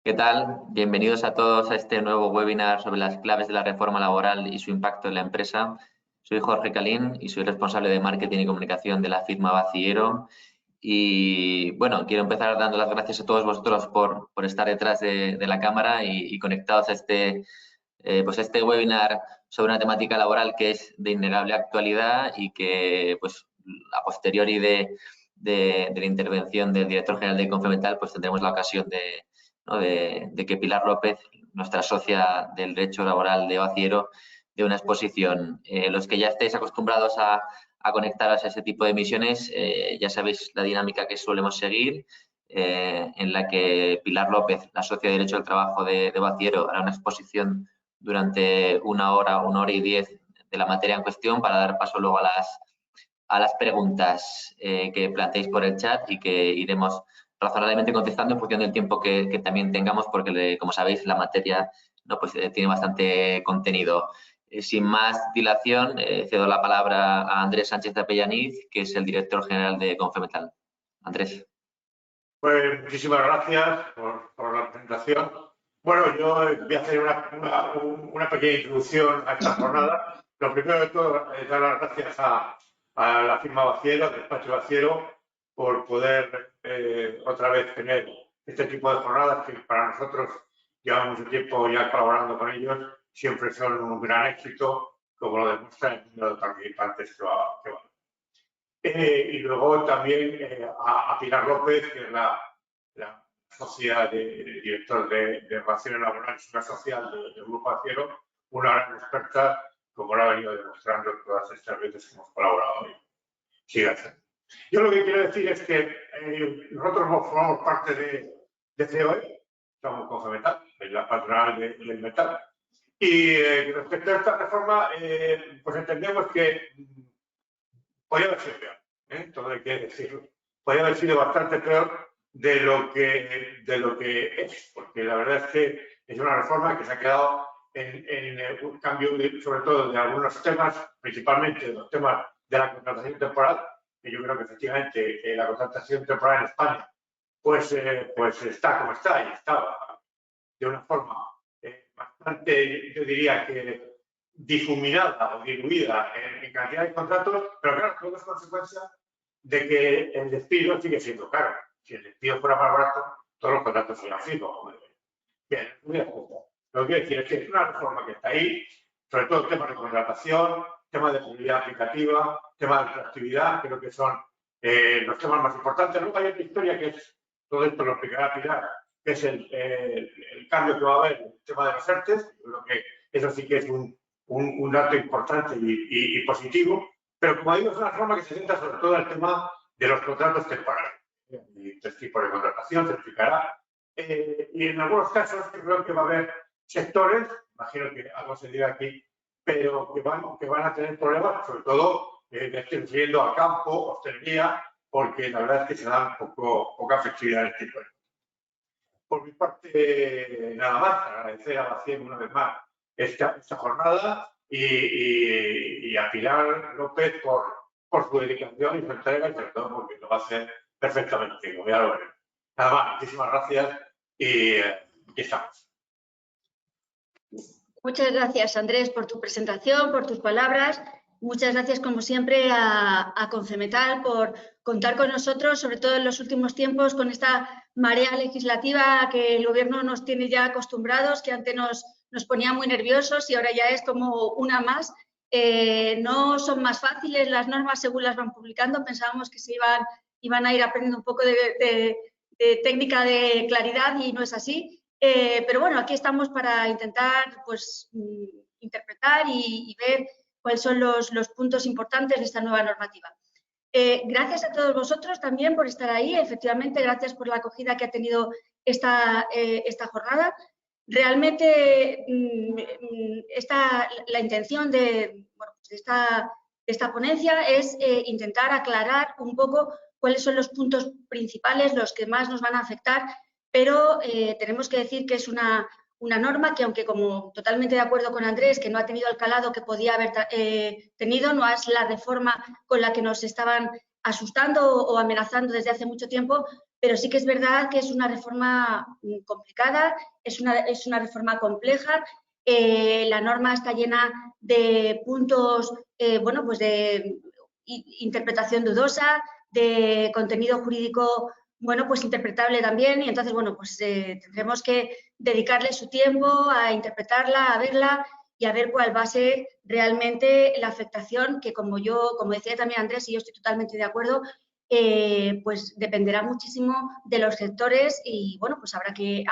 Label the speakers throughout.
Speaker 1: ¿Qué tal? Bienvenidos a todos a este nuevo webinar sobre las claves de la reforma laboral y su impacto en la empresa. Soy Jorge Calín y soy responsable de marketing y comunicación de la firma Bacillero. Y bueno, quiero empezar dando las gracias a todos vosotros por estar detrás de la cámara y conectados a este webinar sobre una temática laboral que es de innegable actualidad y que, pues, a posteriori de la intervención del director general de Confemetal, pues tendremos la ocasión ¿no? de que Pilar López, nuestra socia del derecho laboral de Bacillero, de una exposición. Los que ya estéis acostumbrados a conectaros a este tipo de emisiones, ya sabéis la dinámica que solemos seguir, en la que Pilar López, la socia de Derecho del Trabajo de Bacillero, hará una exposición durante una hora y 10 de la materia en cuestión para dar paso luego a las preguntas que planteéis por el chat y que iremos razonablemente contestando en función del tiempo que también tengamos, porque, como sabéis, la materia no, pues, tiene bastante contenido. Sin más dilación, cedo la palabra a Andrés Sánchez de Apellaniz, que es el director general de Confemetal. Andrés.
Speaker 2: Pues muchísimas gracias por la presentación. Bueno, yo voy a hacer una pequeña introducción a esta jornada. Lo primero de todo es dar las gracias a la firma Bacillero, al despacho Bacillero, por poder otra vez tener este tipo de jornadas que para nosotros llevamos mucho tiempo ya colaborando con ellos, siempre son un gran éxito, como lo demuestra el número de participantes que va. Y luego también a Pilar López, que es la socia director de Relaciones Laborales y Seguridad Social del Grupo Bacillero, una gran experta, como lo ha venido demostrando todas estas veces que hemos colaborado hoy. Sí, gracias. Yo lo que quiero decir es que nosotros formamos parte de COE, estamos con Confemetal, es la patronal del metal, y respecto a esta reforma, pues entendemos que podría haber sido peor, todo hay que decirlo. Podría haber sido bastante peor de lo que es, porque la verdad es que es una reforma que se ha quedado en un cambio, sobre todo de algunos temas, principalmente de los temas de la contratación temporal, que yo creo que efectivamente la contratación temporal en España pues está como está y estaba de una forma bastante, yo diría que difuminada o diluida en cantidad de contratos, pero claro, todo es consecuencia de que el despido sigue siendo caro. Si el despido fuera más barato, todos los contratos serían fijos. Bien, lo que quiero decir es que es una reforma que está ahí, sobre todo temas de contratación, temas de publicidad aplicativa, temas de atractividad, creo que son los temas más importantes. Luego hay otra historia que es, todo esto lo explicará Pilar, que es el cambio que va a haber en el tema de los ERTES. Yo creo que eso sí que es un dato importante y positivo, pero como digo, es una reforma que se centra sobre todo en el tema de los contratos temporales. Y tres tipos de contratación, se explicará. Y en algunos casos creo que va a haber sectores, imagino que algo se dirá aquí, pero que van a tener problemas, sobre todo me estoy refiriendo a campo, hostelería, porque la verdad es que se da poca flexibilidad en este tipo de cosas. Por mi parte, nada más, agradecer a Bacillero una vez más esta jornada y a Pilar López por su dedicación y su entrega, y sobre todo porque lo va a hacer perfectamente, como ya lo veremos. Nada más, muchísimas gracias y aquí estamos.
Speaker 3: Muchas gracias, Andrés, por tu presentación, por tus palabras. Muchas gracias, como siempre, a Confemetal por contar con nosotros, sobre todo en los últimos tiempos, con esta marea legislativa que el Gobierno nos tiene ya acostumbrados, que antes nos ponía muy nerviosos y ahora ya es como una más. No son más fáciles las normas según las van publicando. Pensábamos que se iban a ir aprendiendo un poco de técnica de claridad y no es así. Pero bueno, aquí estamos para intentar pues, interpretar y ver cuáles son los puntos importantes de esta nueva normativa. Gracias a todos vosotros también por estar ahí. Efectivamente, gracias por la acogida que ha tenido esta jornada. Realmente la intención de esta ponencia es intentar aclarar un poco cuáles son los puntos principales, los que más nos van a afectar, pero tenemos que decir que es una norma que, aunque como totalmente de acuerdo con Andrés, que no ha tenido el calado que podía haber tenido, no es la reforma con la que nos estaban asustando o amenazando desde hace mucho tiempo, pero sí que es verdad que es una reforma complicada, es una reforma compleja. La norma está llena de puntos, bueno, pues de interpretación dudosa, de contenido jurídico, bueno, pues interpretable también, y entonces, bueno, pues tendremos que dedicarle su tiempo a interpretarla, a verla y a ver cuál va a ser realmente la afectación, que como decía también Andrés, y yo estoy totalmente de acuerdo, pues dependerá muchísimo de los sectores y, bueno, pues habrá que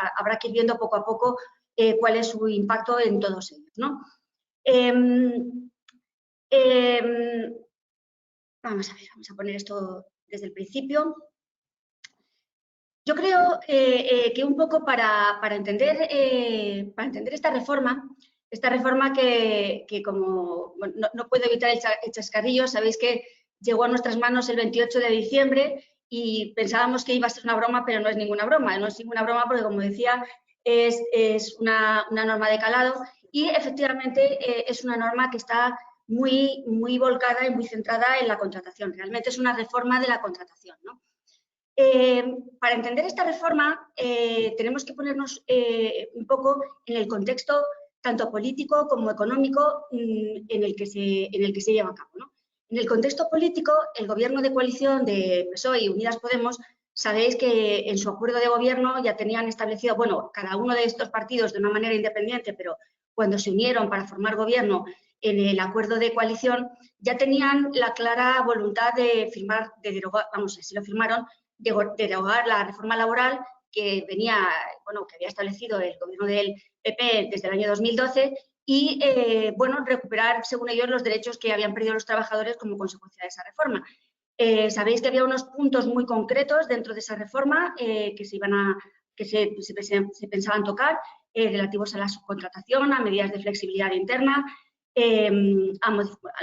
Speaker 3: ir viendo poco a poco cuál es su impacto en todos ellos, ¿no? Vamos a ver, vamos a poner esto desde el principio. Yo creo que un poco para entender esta reforma que como bueno, no puedo evitar el chascarrillo, sabéis que llegó a nuestras manos el 28 de diciembre y pensábamos que iba a ser una broma, pero no es ninguna broma, porque, como decía, es una norma de calado y efectivamente es una norma que está muy volcada y muy centrada en la contratación. Realmente es una reforma de la contratación, ¿no? Para entender esta reforma tenemos que ponernos un poco en el contexto tanto político como económico en el que se lleva a cabo, ¿no? En el contexto político, el gobierno de coalición de PSOE y Unidas Podemos, sabéis que en su acuerdo de gobierno ya tenían establecido, bueno, cada uno de estos partidos de una manera independiente, pero cuando se unieron para formar gobierno en el acuerdo de coalición, ya tenían la clara voluntad de firmar, de derogar, vamos, si lo firmaron, de derogar la reforma laboral que había establecido el gobierno del PP desde el año 2012 y, bueno, recuperar, según ellos, los derechos que habían perdido los trabajadores como consecuencia de esa reforma. Sabéis que había unos puntos muy concretos dentro de esa reforma que se pensaban tocar, relativos a la subcontratación, a medidas de flexibilidad interna, a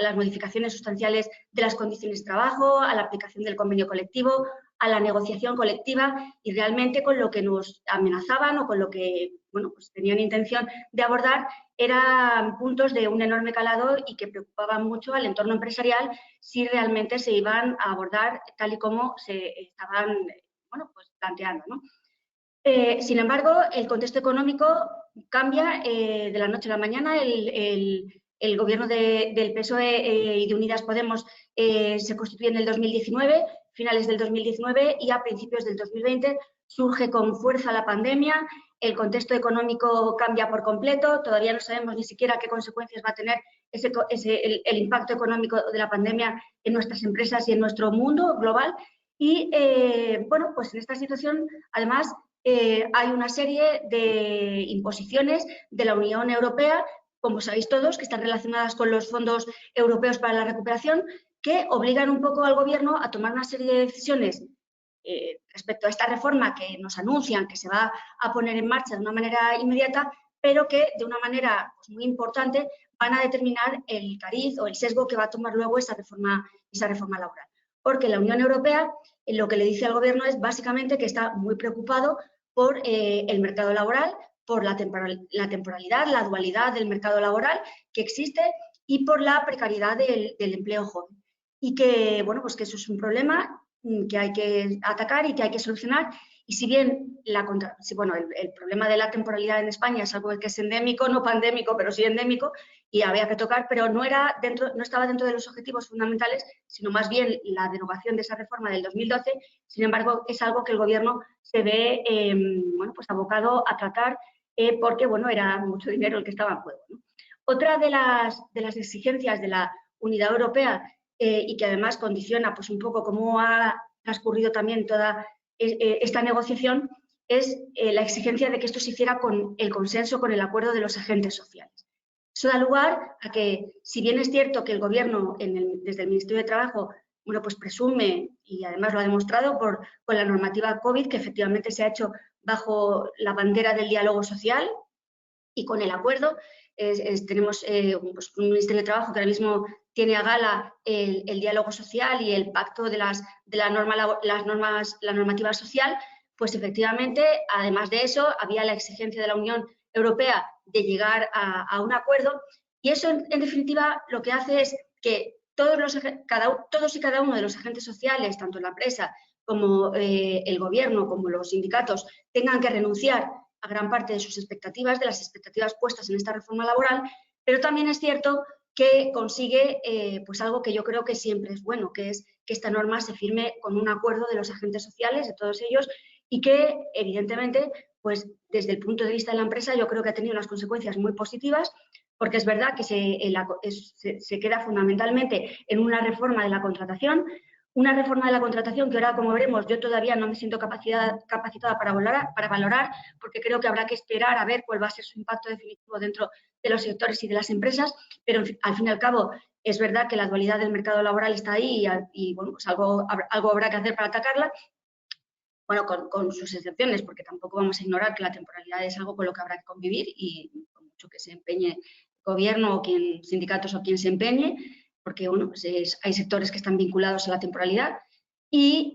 Speaker 3: las modificaciones sustanciales de las condiciones de trabajo, a la aplicación del convenio colectivo, a la negociación colectiva y realmente con lo que nos amenazaban o con lo que, bueno, pues tenían intención de abordar eran puntos de un enorme calado y que preocupaban mucho al entorno empresarial si realmente se iban a abordar tal y como se estaban, bueno, pues planteando, ¿no? Sin embargo, el contexto económico cambia de la noche a la mañana. El gobierno del PSOE y de Unidas Podemos se constituye en el 2019, finales del 2019, y a principios del 2020 surge con fuerza la pandemia. El contexto económico cambia por completo. Todavía no sabemos ni siquiera qué consecuencias va a tener el impacto económico de la pandemia en nuestras empresas y en nuestro mundo global. Y, bueno, pues en esta situación, además, hay una serie de imposiciones de la Unión Europea, como sabéis todos, que están relacionadas con los fondos europeos para la recuperación, que obligan un poco al gobierno a tomar una serie de decisiones respecto a esta reforma que nos anuncian que se va a poner en marcha de una manera inmediata, pero que de una manera pues, muy importante van a determinar el cariz o el sesgo que va a tomar luego esa reforma laboral. Porque la Unión Europea lo que le dice al gobierno es básicamente que está muy preocupado por el mercado laboral, por la temporalidad, la dualidad del mercado laboral que existe y por la precariedad del empleo joven. Y que, bueno, pues que eso es un problema que hay que atacar y que hay que solucionar. Y si bien el problema de la temporalidad en España es algo que es endémico, no pandémico, pero sí endémico, y había que tocar, pero no estaba dentro de los objetivos fundamentales, sino más bien la derogación de esa reforma del 2012. Sin embargo, es algo que el gobierno se ve bueno, pues abocado a tratar porque bueno, era mucho dinero el que estaba en juego, ¿no? Otra de las exigencias de la Unidad Europea y que además condiciona pues, un poco cómo ha transcurrido también toda esta negociación es la exigencia de que esto se hiciera con el consenso, con el acuerdo de los agentes sociales. Eso da lugar a que, si bien es cierto que el Gobierno, desde el Ministerio de Trabajo, bueno, pues presume, y además lo ha demostrado con la normativa COVID, que efectivamente se ha hecho bajo la bandera del diálogo social y con el acuerdo. Tenemos pues un Ministerio de Trabajo que ahora mismo tiene a gala el diálogo social y el pacto de la normativa social, pues efectivamente, además de eso, había la exigencia de la Unión Europea de llegar a un acuerdo, y eso, en definitiva, lo que hace es que todos y cada uno de los agentes sociales, tanto en la empresa como el Gobierno, como los sindicatos, tengan que renunciar a gran parte de sus expectativas, de las expectativas puestas en esta reforma laboral, pero también es cierto que consigue pues algo que yo creo que siempre es bueno, que es que esta norma se firme con un acuerdo de los agentes sociales, de todos ellos, y que evidentemente, pues desde el punto de vista de la empresa, yo creo que ha tenido unas consecuencias muy positivas, porque es verdad que se queda fundamentalmente en una reforma de la contratación que ahora, como veremos, yo todavía no me siento capacitada para valorar, porque creo que habrá que esperar a ver cuál va a ser su impacto definitivo dentro de los sectores y de las empresas, pero al fin y al cabo es verdad que la dualidad del mercado laboral está ahí y bueno, pues algo habrá que hacer para atacarla, bueno, con sus excepciones, porque tampoco vamos a ignorar que la temporalidad es algo con lo que habrá que convivir y con mucho que se empeñe el Gobierno o sindicatos o quien se empeñe, porque bueno, pues hay sectores que están vinculados a la temporalidad. Y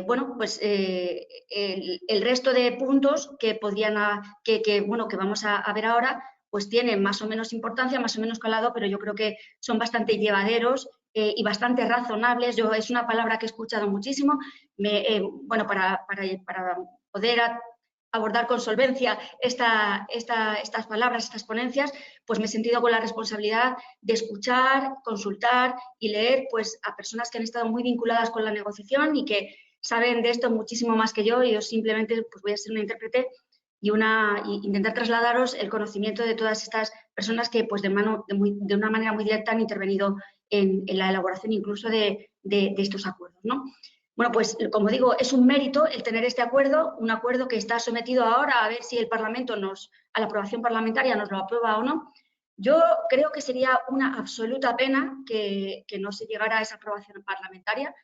Speaker 3: bueno, pues el resto de puntos que vamos a ver ahora, pues tienen más o menos importancia, más o menos calado, pero yo creo que son bastante llevaderos y bastante razonables. Es una palabra que he escuchado muchísimo. Bueno, para poder abordar con solvencia estas palabras, estas ponencias, pues me he sentido con la responsabilidad de escuchar, consultar y leer pues, a personas que han estado muy vinculadas con la negociación y que saben de esto muchísimo más que yo, y yo simplemente pues, voy a ser una intérprete y intentar trasladaros el conocimiento de todas estas personas que pues, de una manera muy directa han intervenido en la elaboración incluso de estos acuerdos, ¿no? Bueno, pues como digo, es un mérito el tener este acuerdo, un acuerdo que está sometido ahora a ver si el Parlamento a la aprobación parlamentaria nos lo aprueba o no. Yo creo que sería una absoluta pena que no se llegara a esa aprobación parlamentaria,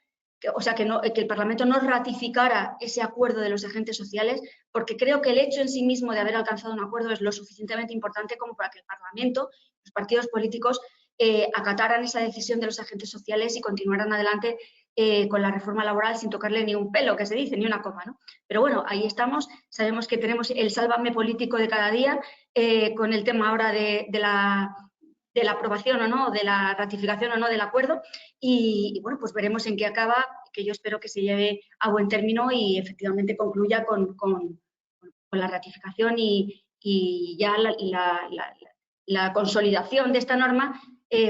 Speaker 3: que el Parlamento no ratificara ese acuerdo de los agentes sociales, porque creo que el hecho en sí mismo de haber alcanzado un acuerdo es lo suficientemente importante como para que el Parlamento, los partidos políticos, acataran esa decisión de los agentes sociales y continuaran adelante con la reforma laboral sin tocarle ni un pelo, que se dice, ni una coma, ¿no? Pero bueno, ahí estamos, sabemos que tenemos el sálvame político de cada día con el tema ahora de la aprobación o no, de la ratificación o no del acuerdo y bueno, pues veremos en qué acaba, que yo espero que se lleve a buen término y efectivamente concluya con la ratificación y ya la consolidación de esta norma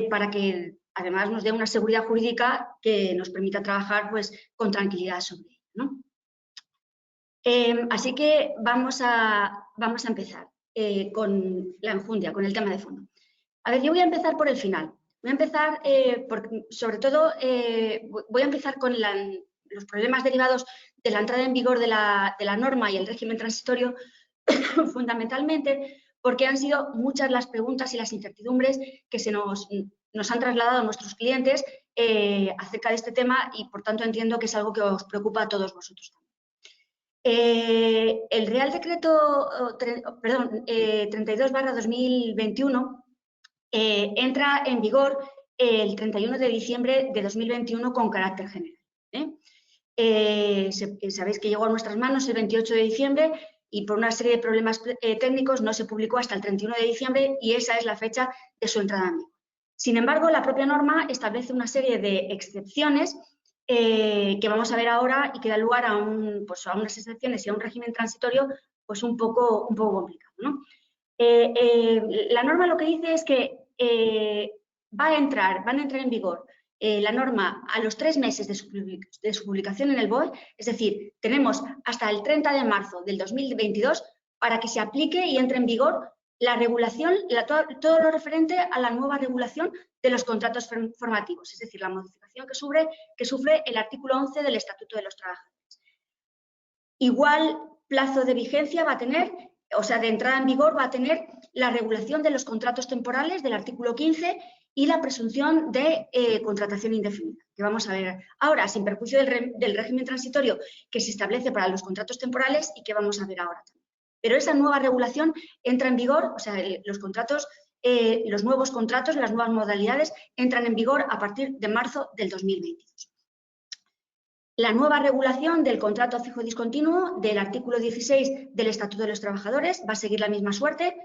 Speaker 3: para que además nos dé una seguridad jurídica que nos permita trabajar pues, con tranquilidad sobre ella, ¿no? Así que vamos a empezar con la enjundia, con el tema de fondo. A ver, yo voy a empezar por el final. Voy a empezar, sobre todo, voy a empezar con los problemas derivados de la entrada en vigor de la norma y el régimen transitorio, fundamentalmente porque han sido muchas las preguntas y las incertidumbres que nos han trasladado nuestros clientes acerca de este tema y, por tanto, entiendo que es algo que os preocupa a todos vosotros también. El Real Decreto 32/2021 entra en vigor el 31 de diciembre de 2021 con carácter general. Sabéis que llegó a nuestras manos el 28 de diciembre y por una serie de problemas técnicos no se publicó hasta el 31 de diciembre y esa es la fecha de su entrada en vigor. Sin embargo, la propia norma establece una serie de excepciones que vamos a ver ahora y que da lugar a unas excepciones y a un régimen transitorio pues un poco complicado, ¿no? La norma lo que dice es que van a entrar en vigor la norma a los 3 meses de su publicación en el BOE, es decir, tenemos hasta el 30 de marzo del 2022 para que se aplique y entre en vigor la regulación, todo lo referente a la nueva regulación de los contratos formativos, es decir, la modificación que sufre el artículo 11 del Estatuto de los Trabajadores. Igual plazo de vigencia va a tener, o sea, de entrada en vigor va a tener la regulación de los contratos temporales del artículo 15 y la presunción de contratación indefinida, que vamos a ver ahora, sin perjuicio del régimen transitorio que se establece para los contratos temporales y que vamos a ver ahora también. Pero esa nueva regulación entra en vigor, o sea, los nuevos contratos, las nuevas modalidades entran en vigor a partir de marzo del 2022. La nueva regulación del contrato fijo discontinuo del artículo 16 del Estatuto de los Trabajadores va a seguir la misma suerte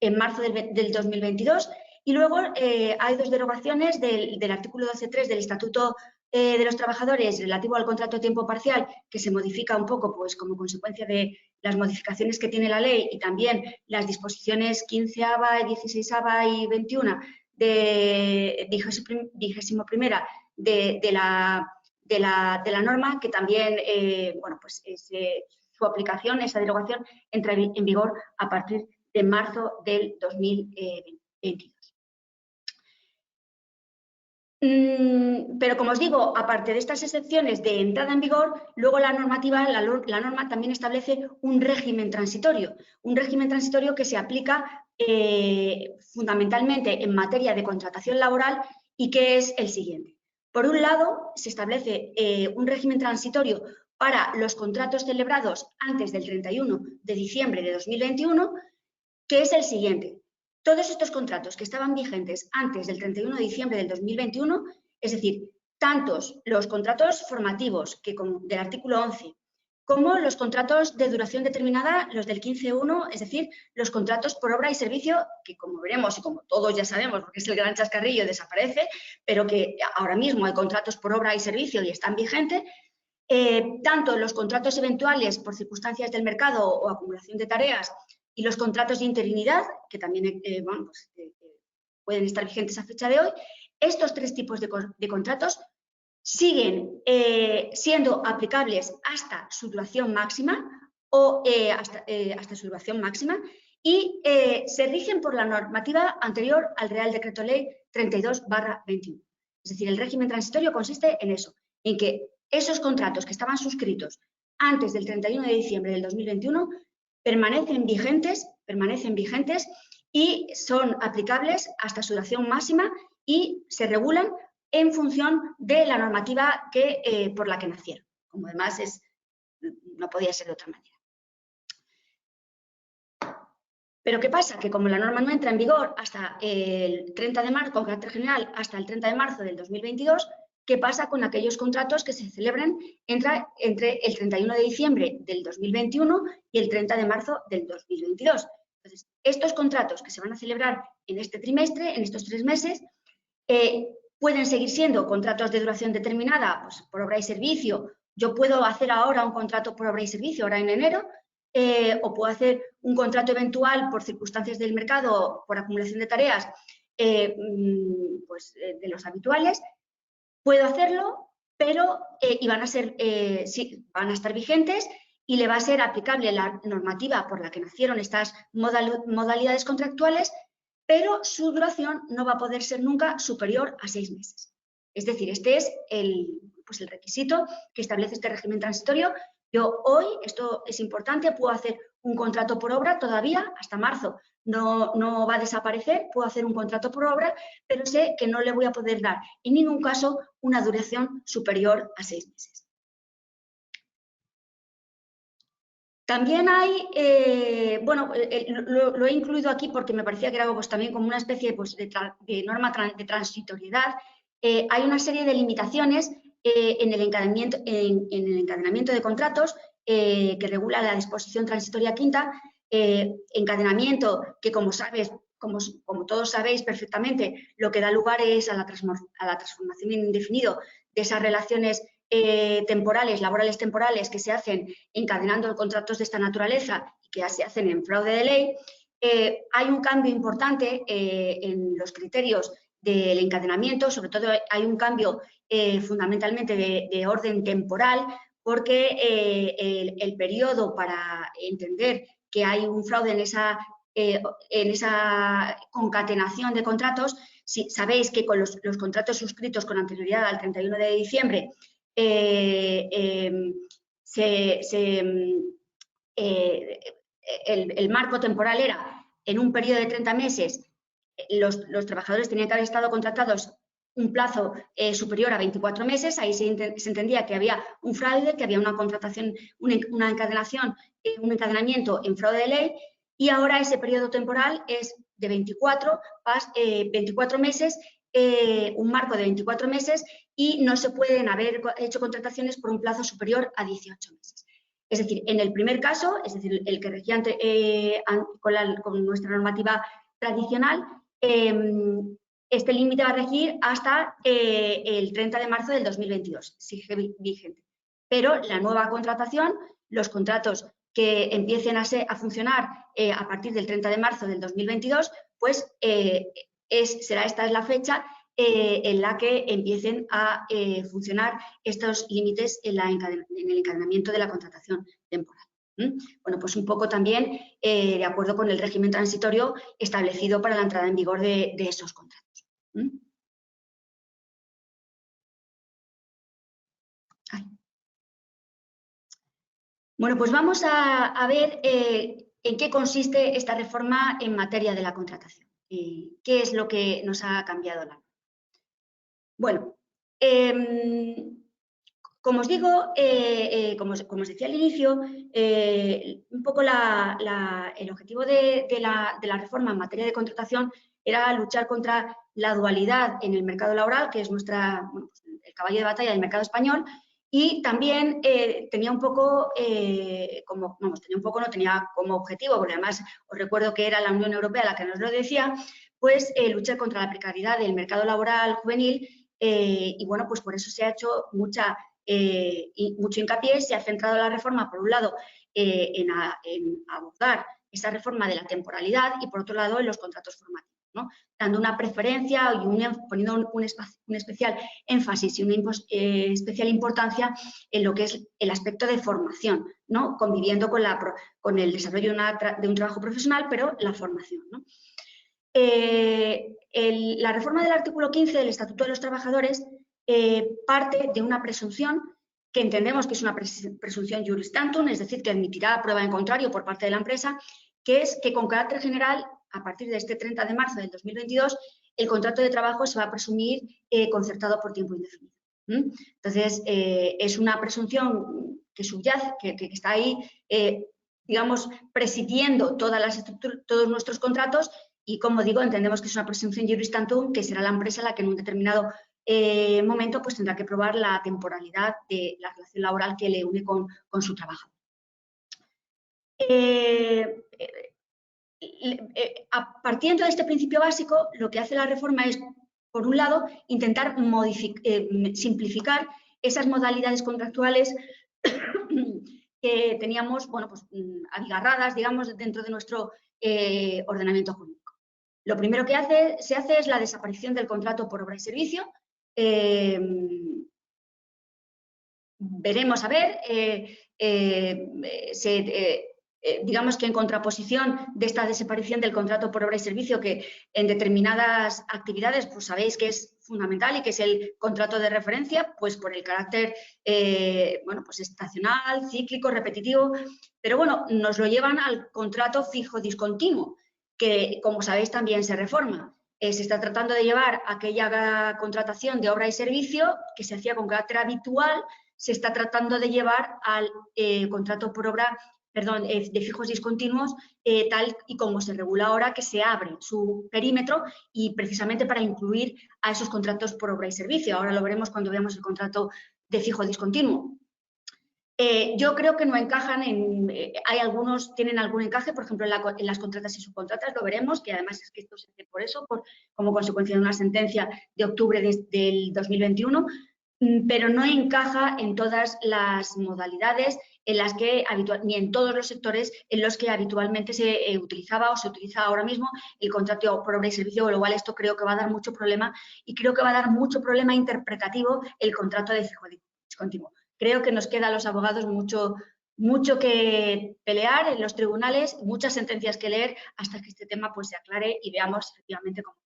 Speaker 3: en marzo del 2022 y luego hay 2 derogaciones del artículo 12.3 del Estatuto de los trabajadores relativo al contrato de tiempo parcial, que se modifica un poco pues, como consecuencia de las modificaciones que tiene la ley y también las disposiciones 15ª, 16ª y 21 de 21ª de la norma, que también, bueno, pues su aplicación, esa derogación, entra en vigor a partir de marzo del 2022. Pero, como os digo, aparte de estas excepciones de entrada en vigor, luego la norma también establece un régimen transitorio que se aplica fundamentalmente en materia de contratación laboral y que es el siguiente. Por un lado, se establece un régimen transitorio para los contratos celebrados antes del 31 de diciembre de 2021, que es el siguiente. Todos estos contratos que estaban vigentes antes del 31 de diciembre del 2021, es decir, tantos los contratos formativos del artículo 11, como los contratos de duración determinada, los del 15.1, es decir, los contratos por obra y servicio, que como veremos y como todos ya sabemos, porque es el gran chascarrillo, desaparece, pero que ahora mismo hay contratos por obra y servicio y están vigentes. Tanto los contratos eventuales por circunstancias del mercado o acumulación de tareas y los contratos de interinidad, que también bueno, pues, pueden estar vigentes a fecha de hoy, estos tres tipos de contratos siguen siendo aplicables hasta su duración máxima o hasta su duración máxima y se rigen por la normativa anterior al Real Decreto Ley 32/21. Es decir, el régimen transitorio consiste en eso, en que esos contratos que estaban suscritos antes del 31 de diciembre del 2021 permanecen vigentes y son aplicables hasta su duración máxima y se regulan en función de la normativa por la que nacieron, como además no podía ser de otra manera. Pero ¿qué pasa? Que como la norma no entra en vigor hasta el 30 de marzo, con carácter general, hasta el 30 de marzo del 2022, ¿qué pasa con aquellos contratos que se celebren entre el 31 de diciembre del 2021 y el 30 de marzo del 2022? Entonces, estos contratos que se van a celebrar en este trimestre, en estos 3 meses, pueden seguir siendo contratos de duración determinada, pues, por obra y servicio. Yo puedo hacer ahora un contrato por obra y servicio, ahora en enero, o puedo hacer un contrato eventual por circunstancias del mercado, por acumulación de tareas, pues, de los habituales. Puedo hacerlo, pero van a estar vigentes y le va a ser aplicable la normativa por la que nacieron estas modalidades contractuales, pero su duración no va a poder ser nunca superior a 6 meses. Es decir, este es el requisito que establece este régimen transitorio. Yo hoy, esto es importante, puedo hacer un contrato por obra todavía hasta marzo. No va a desaparecer, puedo hacer un contrato por obra, pero sé que no le voy a poder dar en ningún caso una duración superior a 6 meses. También hay, bueno, lo he incluido aquí porque me parecía que era pues, también como una especie pues, de norma de transitoriedad. Hay una serie de limitaciones en el encadenamiento de contratos que regula la disposición transitoria quinta, encadenamiento que, como todos sabéis perfectamente, lo que da lugar es a la transformación en indefinido de esas relaciones laborales temporales que se hacen encadenando contratos de esta naturaleza y que se hacen en fraude de ley. Hay un cambio importante en los criterios del encadenamiento, sobre todo hay un cambio fundamentalmente de orden temporal, porque el periodo para entender que hay un fraude en esa concatenación de contratos, si sabéis que con los contratos suscritos con anterioridad al 31 de diciembre el marco temporal era en un periodo de 30 meses, los trabajadores tenían que haber estado contratados un plazo superior a 24 meses, ahí se entendía que había un fraude, que había una contratación, un encadenamiento en fraude de ley, y ahora ese periodo temporal es de 24 meses, un marco de 24 meses, y no se pueden haber hecho contrataciones por un plazo superior a 18 meses. Es decir, en el primer caso, es decir, el que regía con nuestra normativa tradicional, Este límite va a regir hasta el 30 de marzo del 2022, sigue vigente. Pero la nueva contratación, los contratos que empiecen a funcionar a partir del 30 de marzo del 2022, pues esta es la fecha en la que empiecen a funcionar estos límites en el encadenamiento de la contratación temporal. Bueno, pues un poco también de acuerdo con el régimen transitorio establecido para la entrada en vigor de esos contratos. Bueno, pues vamos a ver en qué consiste esta reforma en materia de la contratación. ¿Qué es lo que nos ha cambiado la norma? Bueno, como os digo, como os decía al inicio, un poco el objetivo de la reforma en materia de contratación era luchar contra la dualidad en el mercado laboral, que es el caballo de batalla del mercado español, y también tenía como objetivo, porque además os recuerdo que era la Unión Europea la que nos lo decía, pues luchar contra la precariedad del mercado laboral juvenil, y bueno, pues por eso se ha hecho mucho hincapié, se ha centrado la reforma, por un lado, en abordar esa reforma de la temporalidad y, por otro lado, en los contratos formativos, ¿no? Dando una preferencia y poniendo un especial énfasis y una especial importancia en lo que es el aspecto de formación, ¿no? Conviviendo con el desarrollo de un trabajo profesional, pero la formación, ¿no? La reforma del artículo 15 del Estatuto de los Trabajadores parte de una presunción que entendemos que es una presunción juris tantum, es decir, que admitirá prueba en contrario por parte de la empresa, que es que con carácter general, a partir de este 30 de marzo del 2022, el contrato de trabajo se va a presumir concertado por tiempo indefinido. Entonces, es una presunción que subyace, que está ahí, digamos, presidiendo todos nuestros contratos y, como digo, entendemos que es una presunción juris tantum, que será la empresa la que en un determinado momento pues tendrá que probar la temporalidad de la relación laboral que le une con su trabajador. Partiendo de este principio básico, lo que hace la reforma es, por un lado, intentar simplificar esas modalidades contractuales que teníamos, bueno, pues abigarradas, digamos, dentro de nuestro ordenamiento jurídico. Lo primero que se hace es la desaparición del contrato por obra y servicio. Veremos a ver, digamos que en contraposición de esta desaparición del contrato por obra y servicio, que en determinadas actividades pues sabéis que es fundamental y que es el contrato de referencia, pues por el carácter bueno, pues estacional, cíclico, repetitivo, pero bueno, nos lo llevan al contrato fijo discontinuo, que como sabéis también se reforma. Se está tratando de llevar aquella contratación de obra y servicio que se hacía con carácter habitual, se está tratando de llevar al contrato por obra, perdón, de fijos discontinuos, tal y como se regula ahora, que se abre su perímetro y precisamente para incluir a esos contratos por obra y servicio. Ahora lo veremos cuando veamos el contrato de fijo discontinuo. Yo creo que no encajan hay algunos, tienen algún encaje, por ejemplo, en las contratas y subcontratas, lo veremos, que además es que esto se hace por eso, como consecuencia de una sentencia de octubre del 2021, pero no encaja en todas las modalidades ni en todos los sectores en los que habitualmente se utilizaba o se utiliza ahora mismo el contrato por obra y servicio, con lo cual esto creo que va a dar mucho problema y creo que va a dar mucho problema interpretativo el contrato de fijo discontinuo. Creo que nos queda a los abogados mucho que pelear en los tribunales, muchas sentencias que leer hasta que este tema pues se aclare y veamos efectivamente cómo.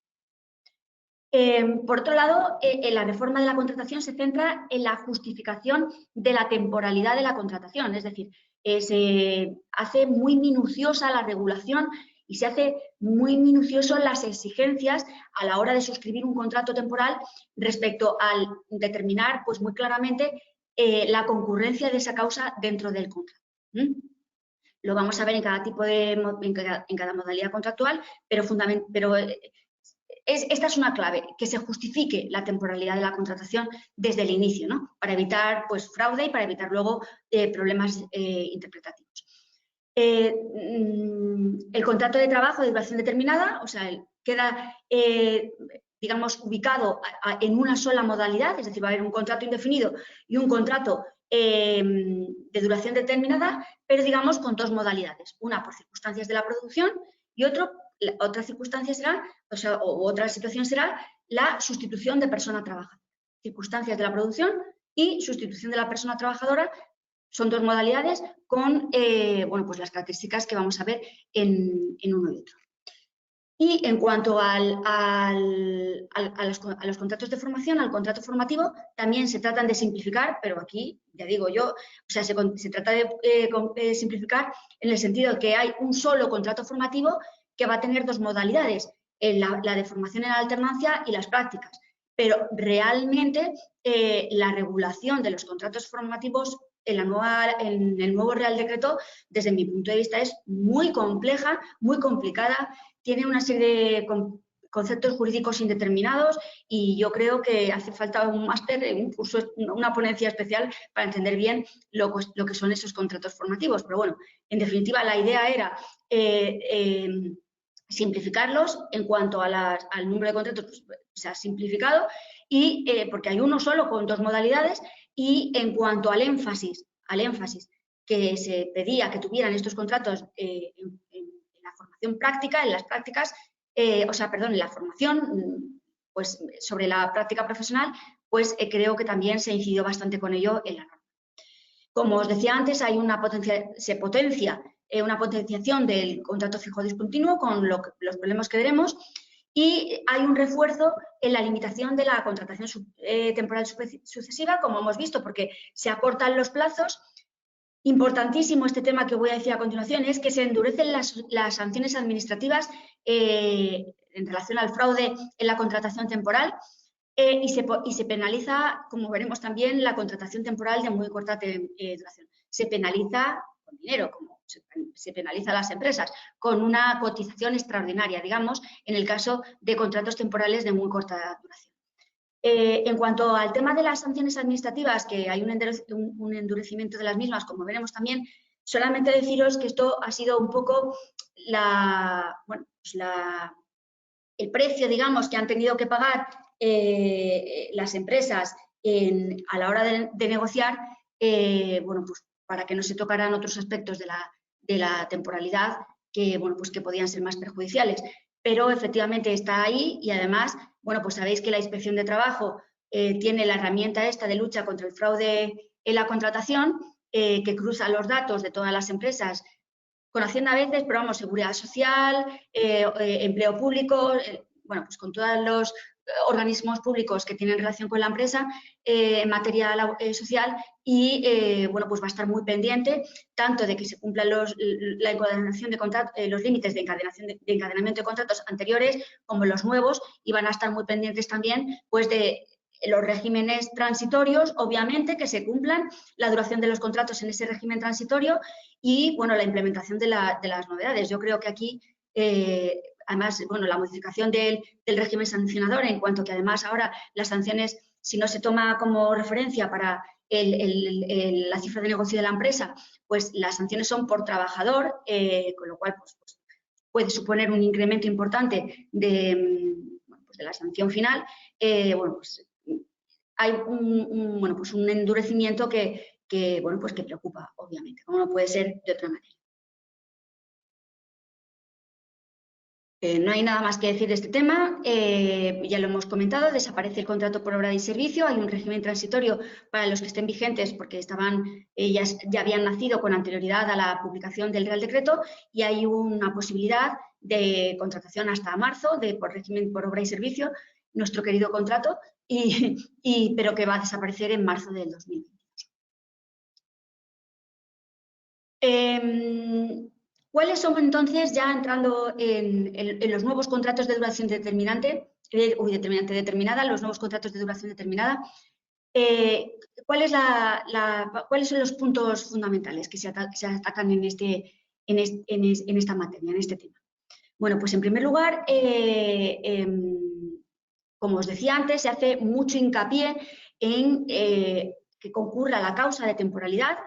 Speaker 3: Por otro lado, la reforma de la contratación se centra en la justificación de la temporalidad de la contratación, es decir, se hace muy minuciosa la regulación y se hace muy minucioso las exigencias a la hora de suscribir un contrato temporal respecto al determinar pues muy claramente la concurrencia de esa causa dentro del contrato. Lo vamos a ver en cada tipo en cada modalidad contractual, pero esta es una clave, que se justifique la temporalidad de la contratación desde el inicio, ¿no? Para evitar pues, fraude y para evitar luego problemas interpretativos. El contrato de trabajo de duración determinada, o sea, queda digamos, ubicado en una sola modalidad, es decir, va a haber un contrato indefinido y un contrato de duración determinada, pero digamos con dos modalidades, una por circunstancias de la producción y otra circunstancia será, o otra situación será la sustitución de persona trabajadora. Circunstancias de la producción y sustitución de la persona trabajadora son dos modalidades con bueno, pues las características que vamos a ver en uno y otro. Y en cuanto a los contratos de formación, al contrato formativo, también se tratan de simplificar, pero aquí, ya digo yo, o sea, se trata de simplificar en el sentido de que hay un solo contrato formativo que va a tener dos modalidades, la de formación en alternancia y las prácticas. Pero realmente la regulación de los contratos formativos en el nuevo Real Decreto, desde mi punto de vista, es muy compleja, muy complicada, tiene una serie de conceptos jurídicos indeterminados y yo creo que hace falta un máster, un curso, una ponencia especial para entender bien lo que son esos contratos formativos. Pero bueno, en definitiva, la idea era simplificarlos en cuanto al número de contratos, pues, se ha simplificado, y porque hay uno solo con dos modalidades, y en cuanto al énfasis que se pedía que tuvieran estos contratos en la formación práctica, en las prácticas, en la formación, pues sobre la práctica profesional, pues creo que también se incidió bastante con ello en la norma. Como os decía antes, hay se potencia una potenciación del contrato fijo discontinuo con los problemas que veremos, y hay un refuerzo en la limitación de la contratación temporal sucesiva, como hemos visto, porque se acortan los plazos. Importantísimo este tema que voy a decir a continuación, es que se endurecen las sanciones administrativas en relación al fraude en la contratación temporal, y se penaliza, como veremos también, la contratación temporal de muy corta duración. Se penaliza con dinero, como se penaliza a las empresas, con una cotización extraordinaria, digamos, en el caso de contratos temporales de muy corta duración. En cuanto al tema de las sanciones administrativas, que hay un endurecimiento de las mismas, como veremos también, solamente deciros que esto ha sido un poco el precio, digamos, que han tenido que pagar las empresas a la hora de negociar, bueno, pues para que no se tocaran otros aspectos de la temporalidad que, bueno, pues que podían ser más perjudiciales. Pero efectivamente está ahí, y además, bueno, pues sabéis que la Inspección de Trabajo tiene la herramienta esta de lucha contra el fraude en la contratación, que cruza los datos de todas las empresas con Hacienda a veces, pero vamos, Seguridad Social, Empleo Público, bueno, pues con todos los organismos públicos que tienen relación con la empresa en materia social, y bueno, pues va a estar muy pendiente tanto de que se cumplan la encadenación de los límites de encadenamiento de contratos anteriores como los nuevos, y van a estar muy pendientes también pues de los regímenes transitorios, obviamente, que se cumplan la duración de los contratos en ese régimen transitorio, y bueno, la implementación de las novedades. Yo creo que aquí además, bueno, la modificación del régimen sancionador, en cuanto que además ahora las sanciones, si no se toma como referencia para la cifra de negocio de la empresa, pues las sanciones son por trabajador, con lo cual pues puede suponer un incremento importante de la sanción final. Bueno, pues hay un endurecimiento que preocupa, obviamente, como no puede ser de otra manera. No hay nada más que decir de este tema, ya lo hemos comentado, desaparece el contrato por obra y servicio, hay un régimen transitorio para los que estén vigentes porque ya habían nacido con anterioridad a la publicación del Real Decreto, y hay una posibilidad de contratación hasta marzo por régimen por obra y servicio, nuestro querido contrato, pero que va a desaparecer en marzo del 2022. ¿Cuáles son entonces, ya entrando en los nuevos contratos de duración determinada, los nuevos contratos de duración determinada? ¿Cuáles son los puntos fundamentales que se atacan en esta materia, en este tema? Bueno, pues en primer lugar, como os decía antes, se hace mucho hincapié en que concurra la causa de temporalidad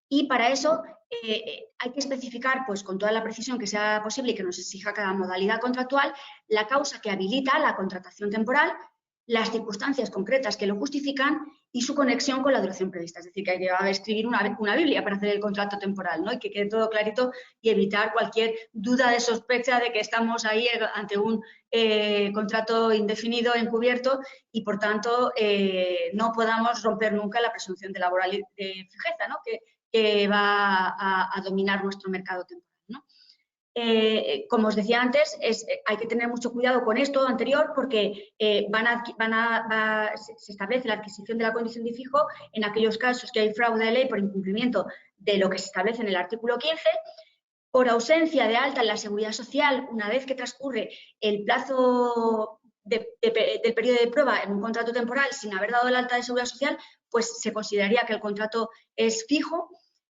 Speaker 3: y para eso hay que especificar, pues, con toda la precisión que sea posible y que nos exija cada modalidad contractual, la causa que habilita la contratación temporal, las circunstancias concretas que lo justifican y su conexión con la duración prevista. Es decir, que hay que escribir una Biblia para hacer el contrato temporal, ¿no? Y que quede todo clarito y evitar cualquier duda de sospecha de que estamos ahí ante un contrato indefinido, encubierto, y por tanto no podamos romper nunca la presunción de laboral de fijeza, ¿no? que va a dominar nuestro mercado temporal, ¿no? Como os decía antes, hay que tener mucho cuidado con esto anterior porque se establece la adquisición de la condición de fijo en aquellos casos que hay fraude de ley por incumplimiento de lo que se establece en el artículo 15, por ausencia de alta en la Seguridad Social una vez que transcurre el plazo del periodo de prueba en un contrato temporal sin haber dado el alta de Seguridad Social, pues se consideraría que el contrato es fijo.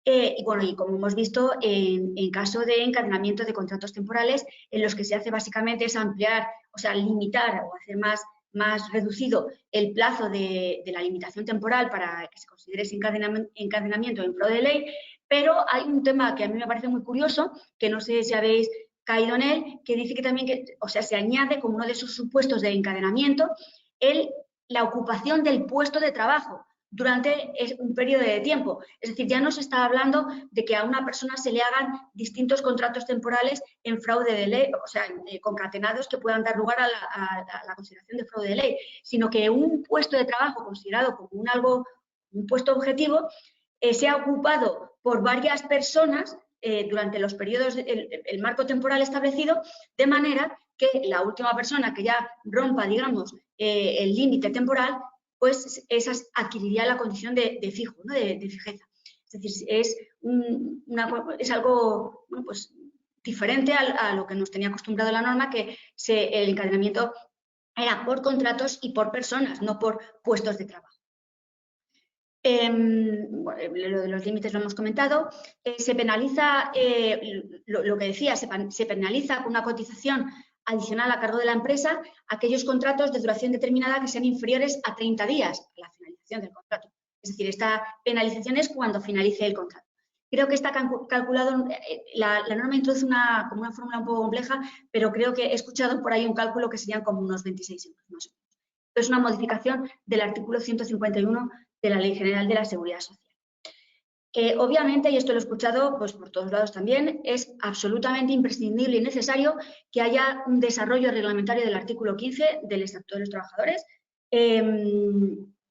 Speaker 3: Y bueno, y como hemos visto, en caso de encadenamiento de contratos temporales, en los que se hace básicamente es ampliar, o sea, limitar o hacer más reducido el plazo de la limitación temporal para que se considere ese encadenamiento en fraude de ley, pero hay un tema que a mí me parece muy curioso, que no sé si habéis caído en él, que dice que también, o sea, se añade como uno de sus supuestos de encadenamiento la ocupación del puesto de trabajo durante un periodo de tiempo. Es decir, ya no se está hablando de que a una persona se le hagan distintos contratos temporales en fraude de ley, o sea, concatenados que puedan dar lugar a la consideración de fraude de ley, sino que un puesto de trabajo considerado como un puesto objetivo sea ocupado por varias personas durante los periodos, el marco temporal establecido, de manera que la última persona que ya rompa, digamos, el límite temporal, pues esas adquiriría la condición de fijo, ¿no? de fijeza. Es decir, es algo, bueno, pues, diferente a lo que nos tenía acostumbrado la norma, que el encadenamiento era por contratos y por personas, no por puestos de trabajo. Bueno, lo de los límites lo hemos comentado. Se penaliza, lo que decía, se penaliza con una cotización adicional a cargo de la empresa aquellos contratos de duración determinada que sean inferiores a 30 días a la finalización del contrato. Es decir, esta penalización es cuando finalice el contrato. Creo que está calculado, la norma introduce como una fórmula un poco compleja, pero creo que he escuchado por ahí un cálculo que serían como unos 26 euros más o menos. Es una modificación del artículo 151 de la Ley General de la Seguridad Social. Obviamente, y esto lo he escuchado pues, por todos lados también, es absolutamente imprescindible y necesario que haya un desarrollo reglamentario del artículo 15 del Estatuto de los Trabajadores.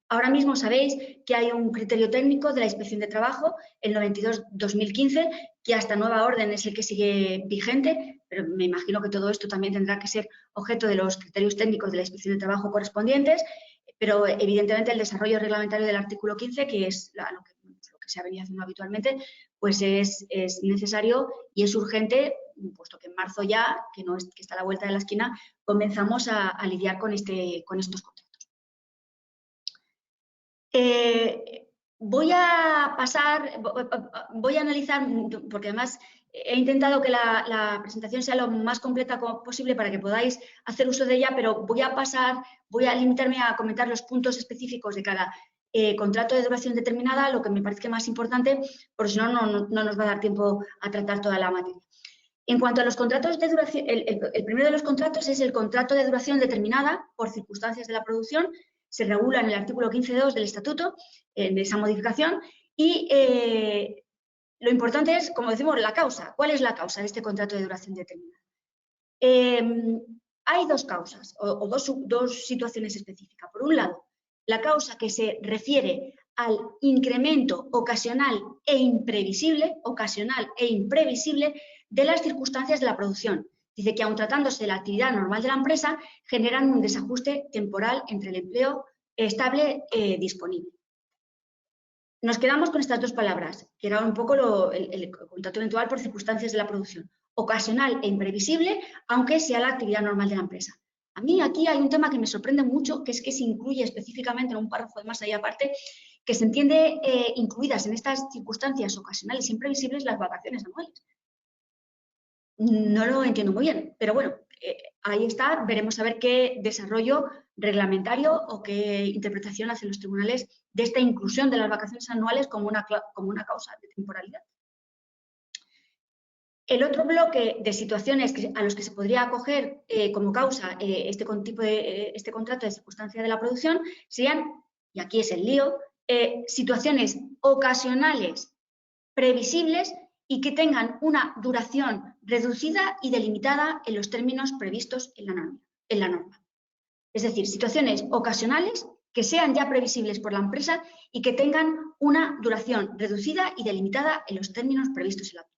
Speaker 3: Ahora mismo sabéis que hay un criterio técnico de la Inspección de Trabajo, el 92-2015, que hasta nueva orden es el que sigue vigente, pero me imagino que todo esto también tendrá que ser objeto de los criterios técnicos de la Inspección de Trabajo correspondientes, pero evidentemente el desarrollo reglamentario del artículo 15, que es lo que se ha venido haciendo habitualmente, pues es necesario y es urgente, puesto que en marzo ya, que está a la vuelta de la esquina, comenzamos a lidiar con estos contratos. Voy a analizar, porque además he intentado que la presentación sea lo más completa posible para que podáis hacer uso de ella, pero voy a limitarme a comentar los puntos específicos de cada contrato de duración determinada, lo que me parece más importante, porque si no, no nos va a dar tiempo a tratar toda la materia. En cuanto a los contratos de duración, el primero de los contratos es el contrato de duración determinada por circunstancias de la producción. Se regula en el artículo 15.2 del Estatuto, en esa modificación, y lo importante es, como decimos, la causa. ¿Cuál es la causa de este contrato de duración determinada? Hay dos causas o dos situaciones específicas. Por un lado, la causa que se refiere al incremento ocasional e imprevisible de las circunstancias de la producción. Dice que aun tratándose de la actividad normal de la empresa, generan un desajuste temporal entre el empleo estable disponible. Nos quedamos con estas dos palabras, que era un poco el contrato eventual por circunstancias de la producción. Ocasional e imprevisible, aunque sea la actividad normal de la empresa. A mí aquí hay un tema que me sorprende mucho, que es que se incluye específicamente en un párrafo de más allá aparte, que se entiende incluidas en estas circunstancias ocasionales e imprevisibles las vacaciones anuales. No lo entiendo muy bien, pero bueno, ahí está, veremos a ver qué desarrollo reglamentario o qué interpretación hacen los tribunales de esta inclusión de las vacaciones anuales como una causa de temporalidad. El otro bloque de situaciones a los que se podría acoger como causa este contrato de circunstancia de la producción serían, y aquí es el lío, situaciones ocasionales previsibles y que tengan una duración reducida y delimitada en los términos previstos en la norma. Es decir, situaciones ocasionales que sean ya previsibles por la empresa y que tengan una duración reducida y delimitada en los términos previstos en la norma.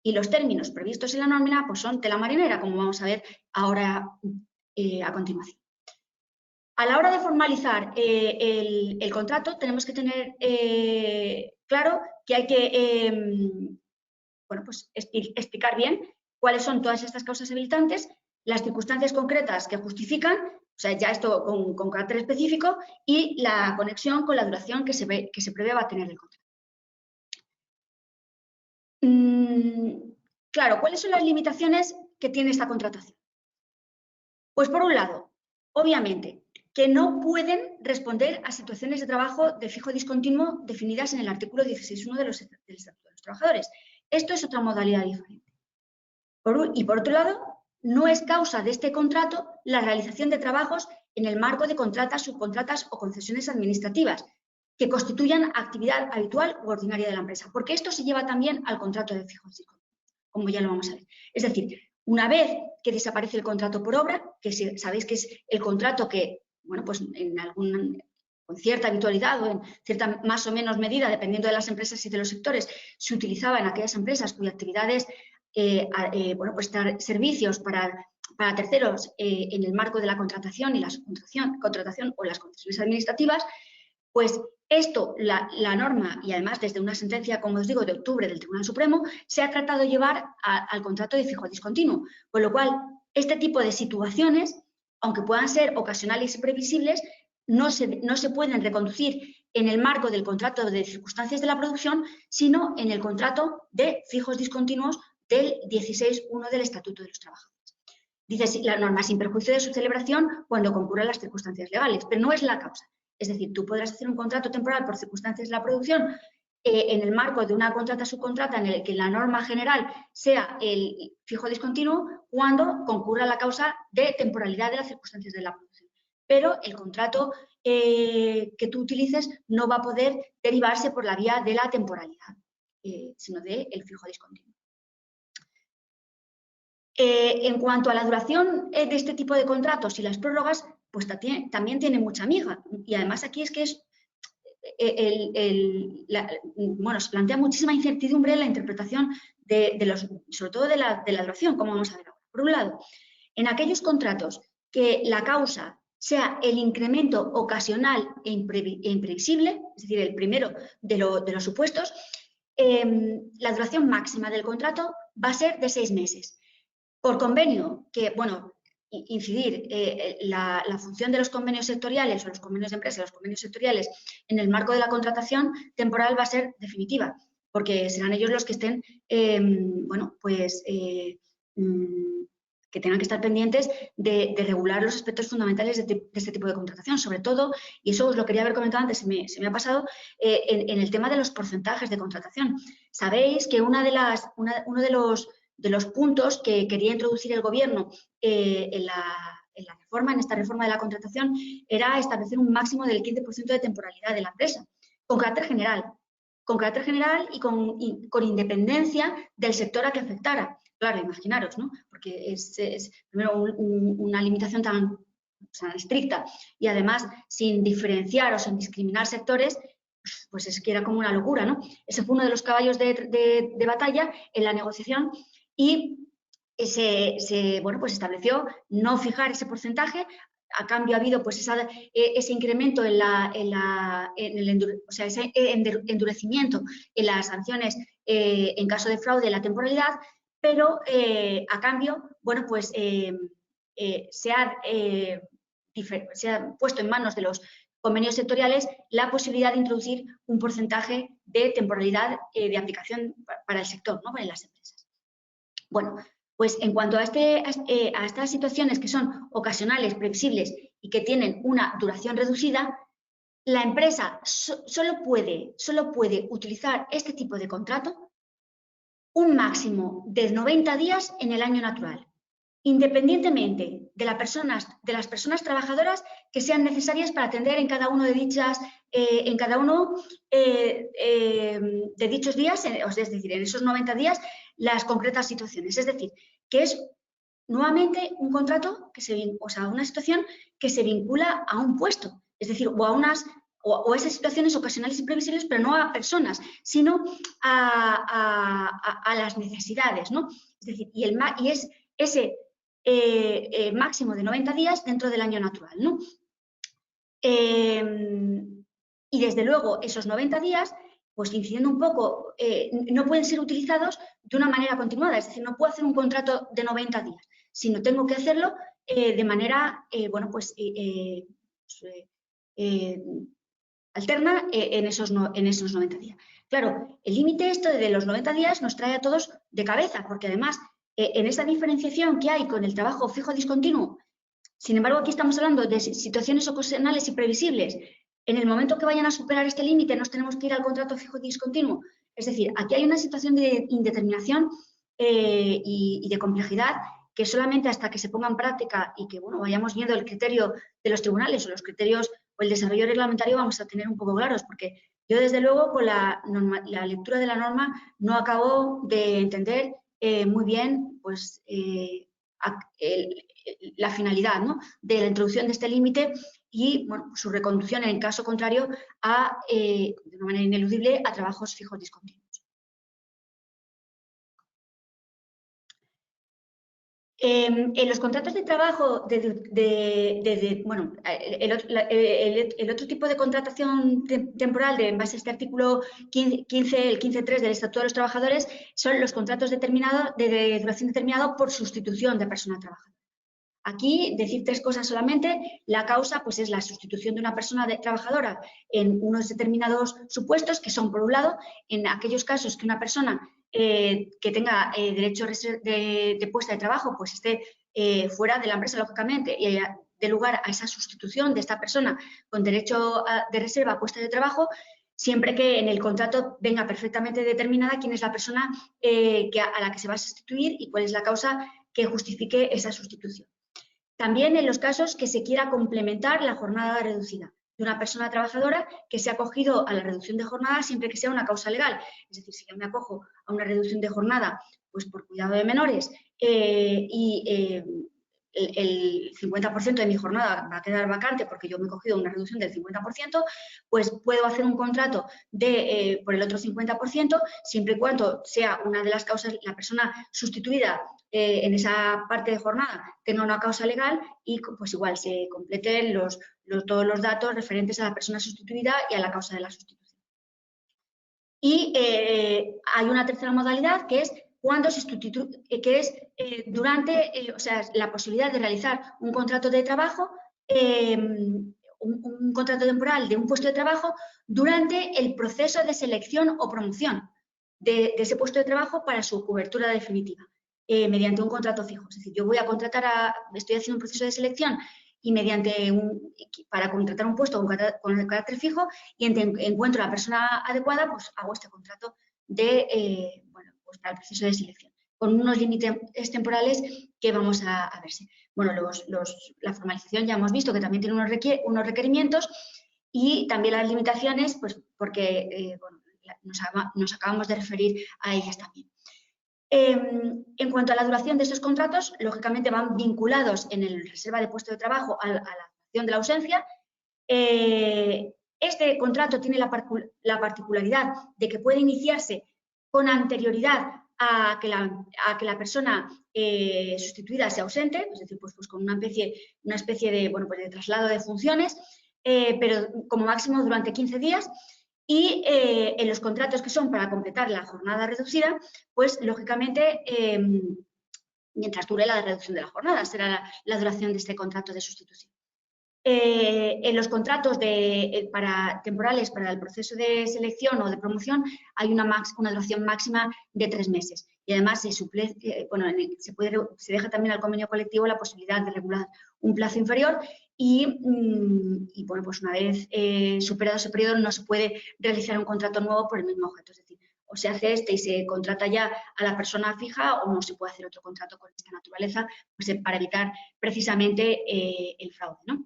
Speaker 3: Y los términos previstos en la nómina pues son tela marinera, como vamos a ver ahora a continuación. A la hora de formalizar el contrato tenemos que tener claro que hay que explicar bien cuáles son todas estas causas habilitantes, las circunstancias concretas que justifican, o sea, ya esto con carácter específico, y la conexión con la duración que se prevé va a tener el contrato. Claro, ¿cuáles son las limitaciones que tiene esta contratación? Pues por un lado, obviamente, que no pueden responder a situaciones de trabajo de fijo discontinuo definidas en el artículo 16.1 del Estatuto de los Trabajadores. Esto es otra modalidad diferente. Y por otro lado, no es causa de este contrato la realización de trabajos en el marco de contratas, subcontratas o concesiones administrativas que constituyan actividad habitual u ordinaria de la empresa, porque esto se lleva también al contrato de fijo discontinuo, como ya lo vamos a ver. Es decir, una vez que desaparece el contrato por obra, que sabéis que es el contrato que, bueno, pues con cierta habitualidad o en cierta más o menos medida, dependiendo de las empresas y de los sectores, se utilizaba en aquellas empresas cuyas actividades, pues dar servicios para terceros en el marco de la contratación y la subcontratación o las concesiones administrativas, pues esto, la norma, y además desde una sentencia, como os digo, de octubre del Tribunal Supremo, se ha tratado de llevar al contrato de fijo discontinuo, con lo cual este tipo de situaciones, aunque puedan ser ocasionales y previsibles, no se pueden reconducir en el marco del contrato de circunstancias de la producción, sino en el contrato de fijos discontinuos del 16.1 del Estatuto de los Trabajadores. Dice la norma sin perjuicio de su celebración cuando concurran las circunstancias legales, pero no es la causa. Es decir, tú podrás hacer un contrato temporal por circunstancias de la producción en el marco de una contrata-subcontrata en el que la norma general sea el fijo discontinuo cuando concurra la causa de temporalidad de las circunstancias de la producción. Pero el contrato que tú utilices no va a poder derivarse por la vía de la temporalidad, sino del fijo discontinuo. En cuanto a la duración de este tipo de contratos y las prórrogas, pues también tiene mucha miga. Y además aquí es que se plantea muchísima incertidumbre en la interpretación sobre todo de la duración, como vamos a ver ahora. Por un lado, en aquellos contratos que la causa sea el incremento ocasional e imprevisible, es decir, el primero de los supuestos, la duración máxima del contrato va a ser de 6 meses. Por convenio, que, bueno, incidir la función de los convenios sectoriales o los convenios de empresa, los convenios sectoriales en el marco de la contratación temporal va a ser definitiva, porque serán ellos los que estén, que tengan que estar pendientes de regular los aspectos fundamentales de este tipo de contratación, sobre todo, y eso os lo quería haber comentado antes, se me ha pasado, en el tema de los porcentajes de contratación. Sabéis que uno de los puntos que quería introducir el Gobierno en esta reforma de la contratación, era establecer un máximo del 15% de temporalidad de la empresa, con carácter general y con independencia del sector a que afectara. Claro, imaginaros, ¿no? Porque es primero una limitación tan estricta y además sin diferenciar o sin discriminar sectores, pues es que era como una locura, ¿no? Ese fue uno de los caballos de batalla en la negociación y se estableció no fijar ese porcentaje. A cambio ha habido pues ese incremento ese endurecimiento en las sanciones en caso de fraude en la temporalidad, pero a cambio, bueno, pues se ha puesto en manos de los convenios sectoriales la posibilidad de introducir un porcentaje de temporalidad de aplicación para el sector, ¿no? Para las empresas. Bueno, Pues en cuanto a estas situaciones que son ocasionales, previsibles y que tienen una duración reducida, la empresa solo puede utilizar este tipo de contrato un máximo de 90 días en el año natural, independientemente de las personas trabajadoras que sean necesarias para atender en cada uno de dichos días, es decir, en esos 90 días, las concretas situaciones. Es decir, que es nuevamente un contrato una situación que se vincula a un puesto, es decir, o esas situaciones ocasionales y previsibles, pero no a personas, sino a las necesidades, ¿no? Es decir, y es ese máximo de 90 días dentro del año natural, ¿no? Y desde luego esos 90 días, pues incidiendo un poco, no pueden ser utilizados de una manera continuada, es decir, no puedo hacer un contrato de 90 días, sino tengo que hacerlo de manera, alterna en esos 90 días. Claro, el límite de los 90 días nos trae a todos de cabeza, porque además en esa diferenciación que hay con el trabajo fijo discontinuo, sin embargo, aquí estamos hablando de situaciones ocasionales y previsibles. En el momento que vayan a superar este límite, nos tenemos que ir al contrato fijo discontinuo. Es decir, aquí hay una situación de indeterminación y de complejidad que solamente hasta que se ponga en práctica y que vayamos viendo el criterio de los tribunales o los criterios o el desarrollo reglamentario vamos a tener un poco claros, porque yo desde luego con la lectura de la norma no acabo de entender muy bien pues, la finalidad, ¿no?, de la introducción de este límite y su reconducción en caso contrario de una manera ineludible a trabajos fijos discontinuos. En los contratos de trabajo, el otro tipo de contratación temporal en base a este artículo 15, el 15.3 del Estatuto de los Trabajadores, son los contratos de duración determinada por sustitución de persona trabajadora. Aquí, decir tres cosas solamente. La causa pues, es la sustitución de una persona trabajadora en unos determinados supuestos, que son, por un lado, en aquellos casos que una persona que tenga derecho de puesta de trabajo pues esté fuera de la empresa, lógicamente, y dé lugar a esa sustitución de esta persona con derecho de reserva a puesta de trabajo, siempre que en el contrato venga perfectamente determinada quién es la persona a la que se va a sustituir y cuál es la causa que justifique esa sustitución. También en los casos que se quiera complementar la jornada reducida de una persona trabajadora que se ha acogido a la reducción de jornada siempre que sea una causa legal. Es decir, si yo me acojo a una reducción de jornada pues por cuidado de menores y el 50% de mi jornada va a quedar vacante porque yo me he cogido una reducción del 50%, pues puedo hacer un contrato por el otro 50% siempre y cuando sea una de las causas, la persona sustituida en esa parte de jornada tenga una causa legal y pues igual se completen todos los datos referentes a la persona sustituida y a la causa de la sustitución. Y hay una tercera modalidad que es cuando se sustituye, que es la posibilidad de realizar un contrato de trabajo, un contrato temporal de un puesto de trabajo durante el proceso de selección o promoción de ese puesto de trabajo para su cobertura definitiva. Mediante un contrato fijo. Es decir, yo voy a estoy haciendo un proceso de selección y para contratar un puesto con el carácter fijo y encuentro a la persona adecuada, pues hago este contrato para el proceso de selección, con unos límites temporales que vamos a verse. Bueno, la formalización ya hemos visto que también tiene unos requerimientos y también las limitaciones, pues porque nos acabamos de referir a ellas también. En cuanto a la duración de estos contratos, lógicamente van vinculados en el reserva de puesto de trabajo a la duración de la ausencia. Este contrato tiene la particularidad de que puede iniciarse con anterioridad a que la persona sustituida se ausente, es decir, pues con una especie de traslado de funciones, pero como máximo durante 15 días. Y en los contratos que son para completar la jornada reducida, pues lógicamente, mientras dure la reducción de la jornada, será la duración de este contrato de sustitución. En los contratos temporales para el proceso de selección o de promoción hay una duración máxima de 3 meses. Y además se deja también al convenio colectivo la posibilidad de regular un plazo inferior y bueno, pues una vez superado ese periodo no se puede realizar un contrato nuevo por el mismo objeto. Es decir, o se hace este y se contrata ya a la persona fija o no se puede hacer otro contrato con esta naturaleza, pues para evitar precisamente el fraude, ¿no?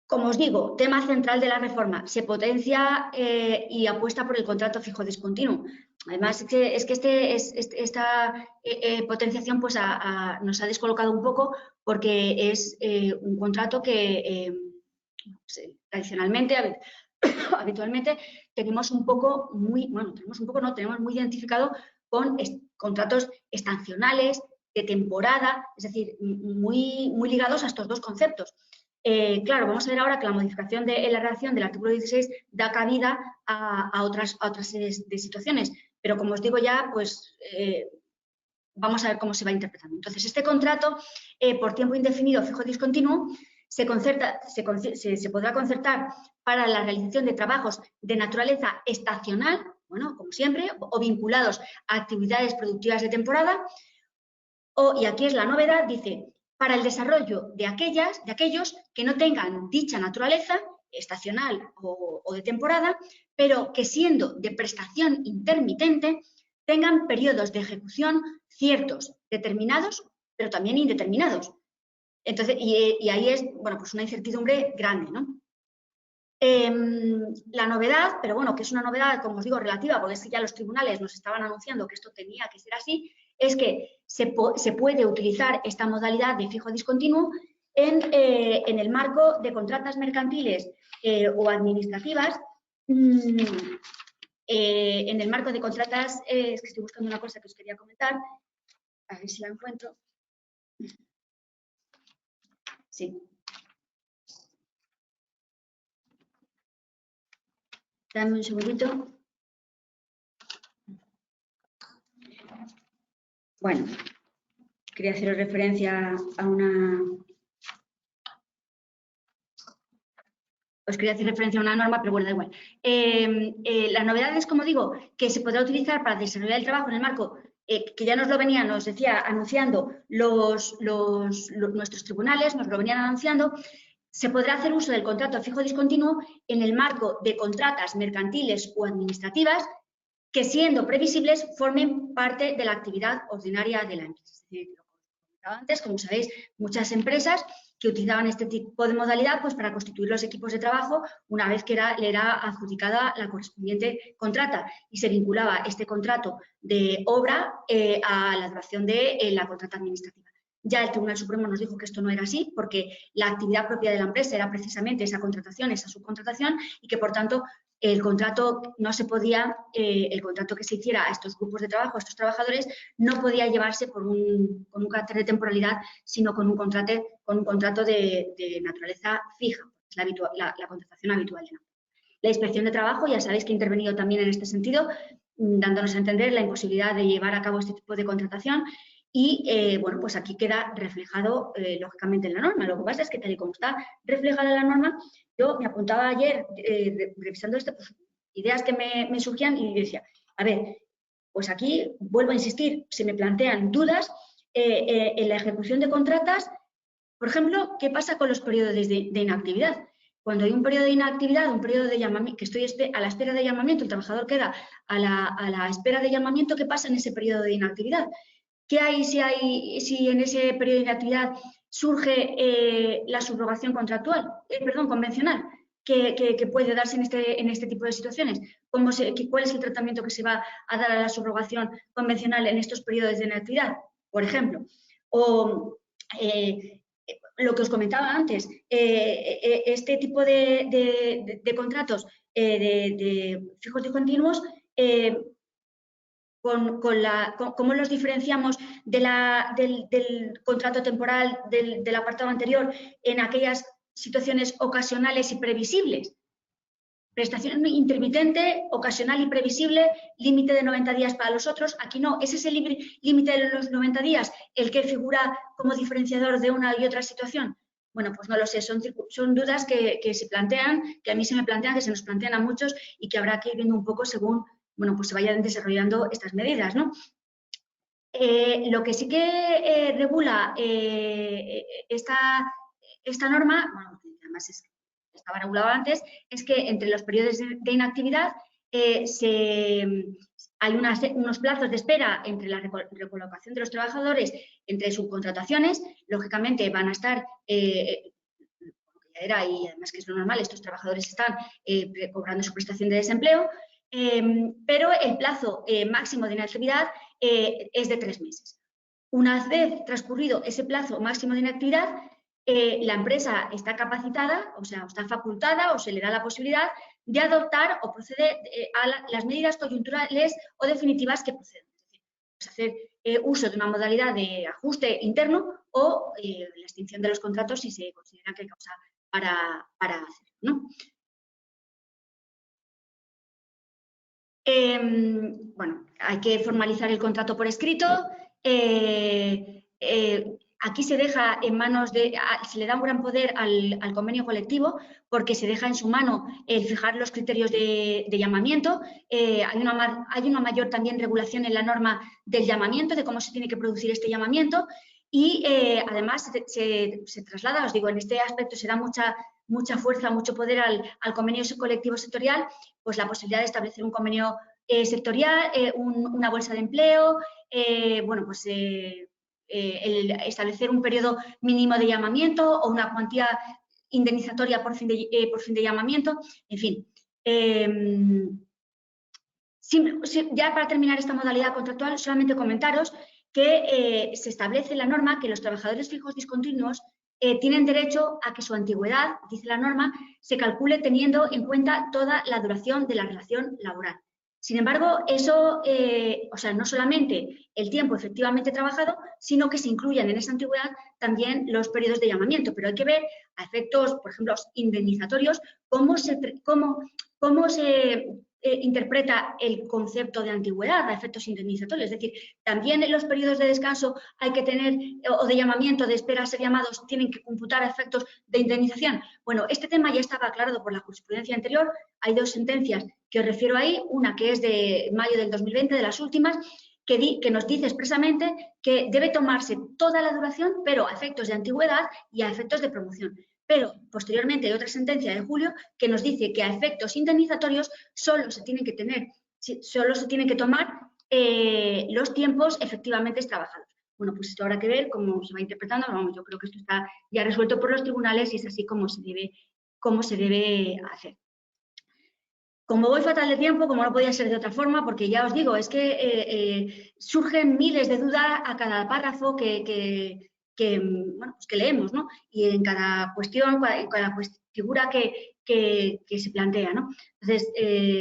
Speaker 3: Como os digo, tema central de la reforma, se potencia y apuesta por el contrato fijo discontinuo. Además, es que esta potenciación pues, nos ha descolocado un poco porque es un contrato que tradicionalmente, habitualmente, tenemos muy identificado con contratos estacionales, de temporada, es decir, muy situados a estos dos conceptos. Claro, vamos a ver ahora que la modificación de la redacción del artículo 16 da cabida a otras series de situaciones, pero como os digo ya, pues vamos a ver cómo se va interpretando. Entonces, este contrato por tiempo indefinido fijo discontinuo se podrá concertar para la realización de trabajos de naturaleza estacional, bueno, como siempre, o vinculados a actividades productivas de temporada, y aquí es la novedad, dice, para el desarrollo de aquellos que no tengan dicha naturaleza, estacional o de temporada, pero que siendo de prestación intermitente, tengan periodos de ejecución ciertos, determinados, pero también indeterminados. Entonces, y ahí es, bueno, pues una incertidumbre grande, ¿no? La novedad, pero bueno, que es una novedad, como os digo, relativa, porque es que ya los tribunales nos estaban anunciando que esto tenía que ser así, es que se puede utilizar esta modalidad de fijo discontinuo en el marco de contratas mercantiles o administrativas, en el marco de contratas, es que estoy buscando una cosa que os quería comentar, a ver si la encuentro. Sí. Dame un segundito. Bueno, quería haceros referencia a una... Os quería hacer referencia a una norma, pero bueno, da igual. La novedad es, como digo, que se podrá utilizar para desarrollar el trabajo en el marco que ya nos decía, anunciando nuestros tribunales, nos lo venían anunciando. Se podrá hacer uso del contrato fijo discontinuo en el marco de contratas mercantiles o administrativas que, siendo previsibles, formen parte de la actividad ordinaria de la empresa. Es decir, lo comentaba antes, como sabéis, muchas empresas que utilizaban este tipo de modalidad pues, para constituir los equipos de trabajo una vez que le era adjudicada la correspondiente contrata y se vinculaba este contrato de obra a la duración de la contrata administrativa. Ya el Tribunal Supremo nos dijo que esto no era así porque la actividad propia de la empresa era precisamente esa contratación, esa subcontratación y que, por tanto, el contrato no se podía, el contrato que se hiciera a estos grupos de trabajo, a estos trabajadores, no podía llevarse con un carácter de temporalidad, sino con un contrato de naturaleza fija, la contratación habitual de la empresa. La Inspección de Trabajo, ya sabéis que ha intervenido también en este sentido, dándonos a entender la imposibilidad de llevar a cabo este tipo de contratación. Y, bueno, pues aquí queda reflejado, lógicamente, en la norma. Lo que pasa es que, tal y como está reflejada en la norma, yo me apuntaba ayer, revisando esto, pues, ideas que me surgían y decía, a ver, pues aquí, vuelvo a insistir, se me plantean dudas en la ejecución de contratas. Por ejemplo, ¿qué pasa con los periodos de inactividad? Cuando hay un periodo de inactividad, un periodo de llamamiento, que estoy a la espera de llamamiento, el trabajador queda a la espera de llamamiento, ¿qué pasa en ese periodo de inactividad? ¿Qué hay si en ese periodo de inactividad surge la subrogación convencional que puede darse en este tipo de situaciones? ¿Cuál es el tratamiento que se va a dar a la subrogación convencional en estos periodos de inactividad, por ejemplo? O lo que os comentaba antes, este tipo de contratos de fijos discontinuos, ¿cómo los diferenciamos del contrato temporal del apartado anterior en aquellas situaciones ocasionales y previsibles? Prestación intermitente, ocasional y previsible, límite de 90 días para los otros. Aquí no, ¿es ese límite de los 90 días el que figura como diferenciador de una y otra situación? Bueno, pues no lo sé, son dudas que se plantean, que a mí se me plantean, que se nos plantean a muchos y que habrá que ir viendo un poco según, bueno, pues se vayan desarrollando estas medidas, ¿no? Lo que sí que regula esta norma, bueno, además estaba regulado antes, es que entre los periodos de inactividad hay unos plazos de espera entre la recolocación de los trabajadores, entre subcontrataciones, lógicamente van a estar, y además que es lo normal, estos trabajadores están cobrando su prestación de desempleo, pero el plazo máximo de inactividad es de 3 meses. Una vez transcurrido ese plazo máximo de inactividad, la empresa está capacitada, o sea, está facultada o se le da la posibilidad de adoptar o proceder a las medidas coyunturales o definitivas que procedan. Es decir, hacer uso de una modalidad de ajuste interno o la extinción de los contratos si se considera que hay causa para hacerlo, ¿no? Bueno, hay que formalizar el contrato por escrito. Aquí se deja en manos se le da un gran poder al convenio colectivo porque se deja en su mano el fijar los criterios de llamamiento. Hay una mayor también regulación en la norma del llamamiento, de cómo se tiene que producir este llamamiento y además se traslada, os digo, en este aspecto se da mucha fuerza, mucho poder al convenio colectivo sectorial, pues la posibilidad de establecer un convenio sectorial, una bolsa de empleo, bueno, pues establecer un periodo mínimo de llamamiento o una cuantía indemnizatoria por fin de llamamiento, en fin. Ya para terminar esta modalidad contractual, solamente comentaros que se establece en la norma que los trabajadores fijos discontinuos tienen derecho a que su antigüedad, dice la norma, se calcule teniendo en cuenta toda la duración de la relación laboral. Sin embargo, eso, o sea, no solamente el tiempo efectivamente trabajado, sino que se incluyan en esa antigüedad también los periodos de llamamiento, pero hay que ver a efectos, por ejemplo, indemnizatorios, cómo se interpreta el concepto de antigüedad a efectos indemnizatorios. Es decir, también en los periodos de descanso hay que tener, o de llamamiento, de espera a ser llamados, tienen que computar a efectos de indemnización. Bueno, este tema ya estaba aclarado por la jurisprudencia anterior. Hay 2 sentencias que os refiero ahí, una que es de mayo del 2020, de las últimas, que nos dice expresamente que debe tomarse toda la duración, pero a efectos de antigüedad y a efectos de promoción. Pero posteriormente hay otra sentencia de julio que nos dice que a efectos indemnizatorios solo se tienen que tomar los tiempos efectivamente trabajados. Bueno, pues esto habrá que ver cómo se va interpretando. Vamos, yo creo que esto está ya resuelto por los tribunales y es así como se debe hacer. Como voy fatal de tiempo, como no podía ser de otra forma, porque ya os digo, es que surgen miles de dudas a cada párrafo que leemos, ¿no? Y en cada cuestión, en cada figura que se plantea, ¿no? Entonces,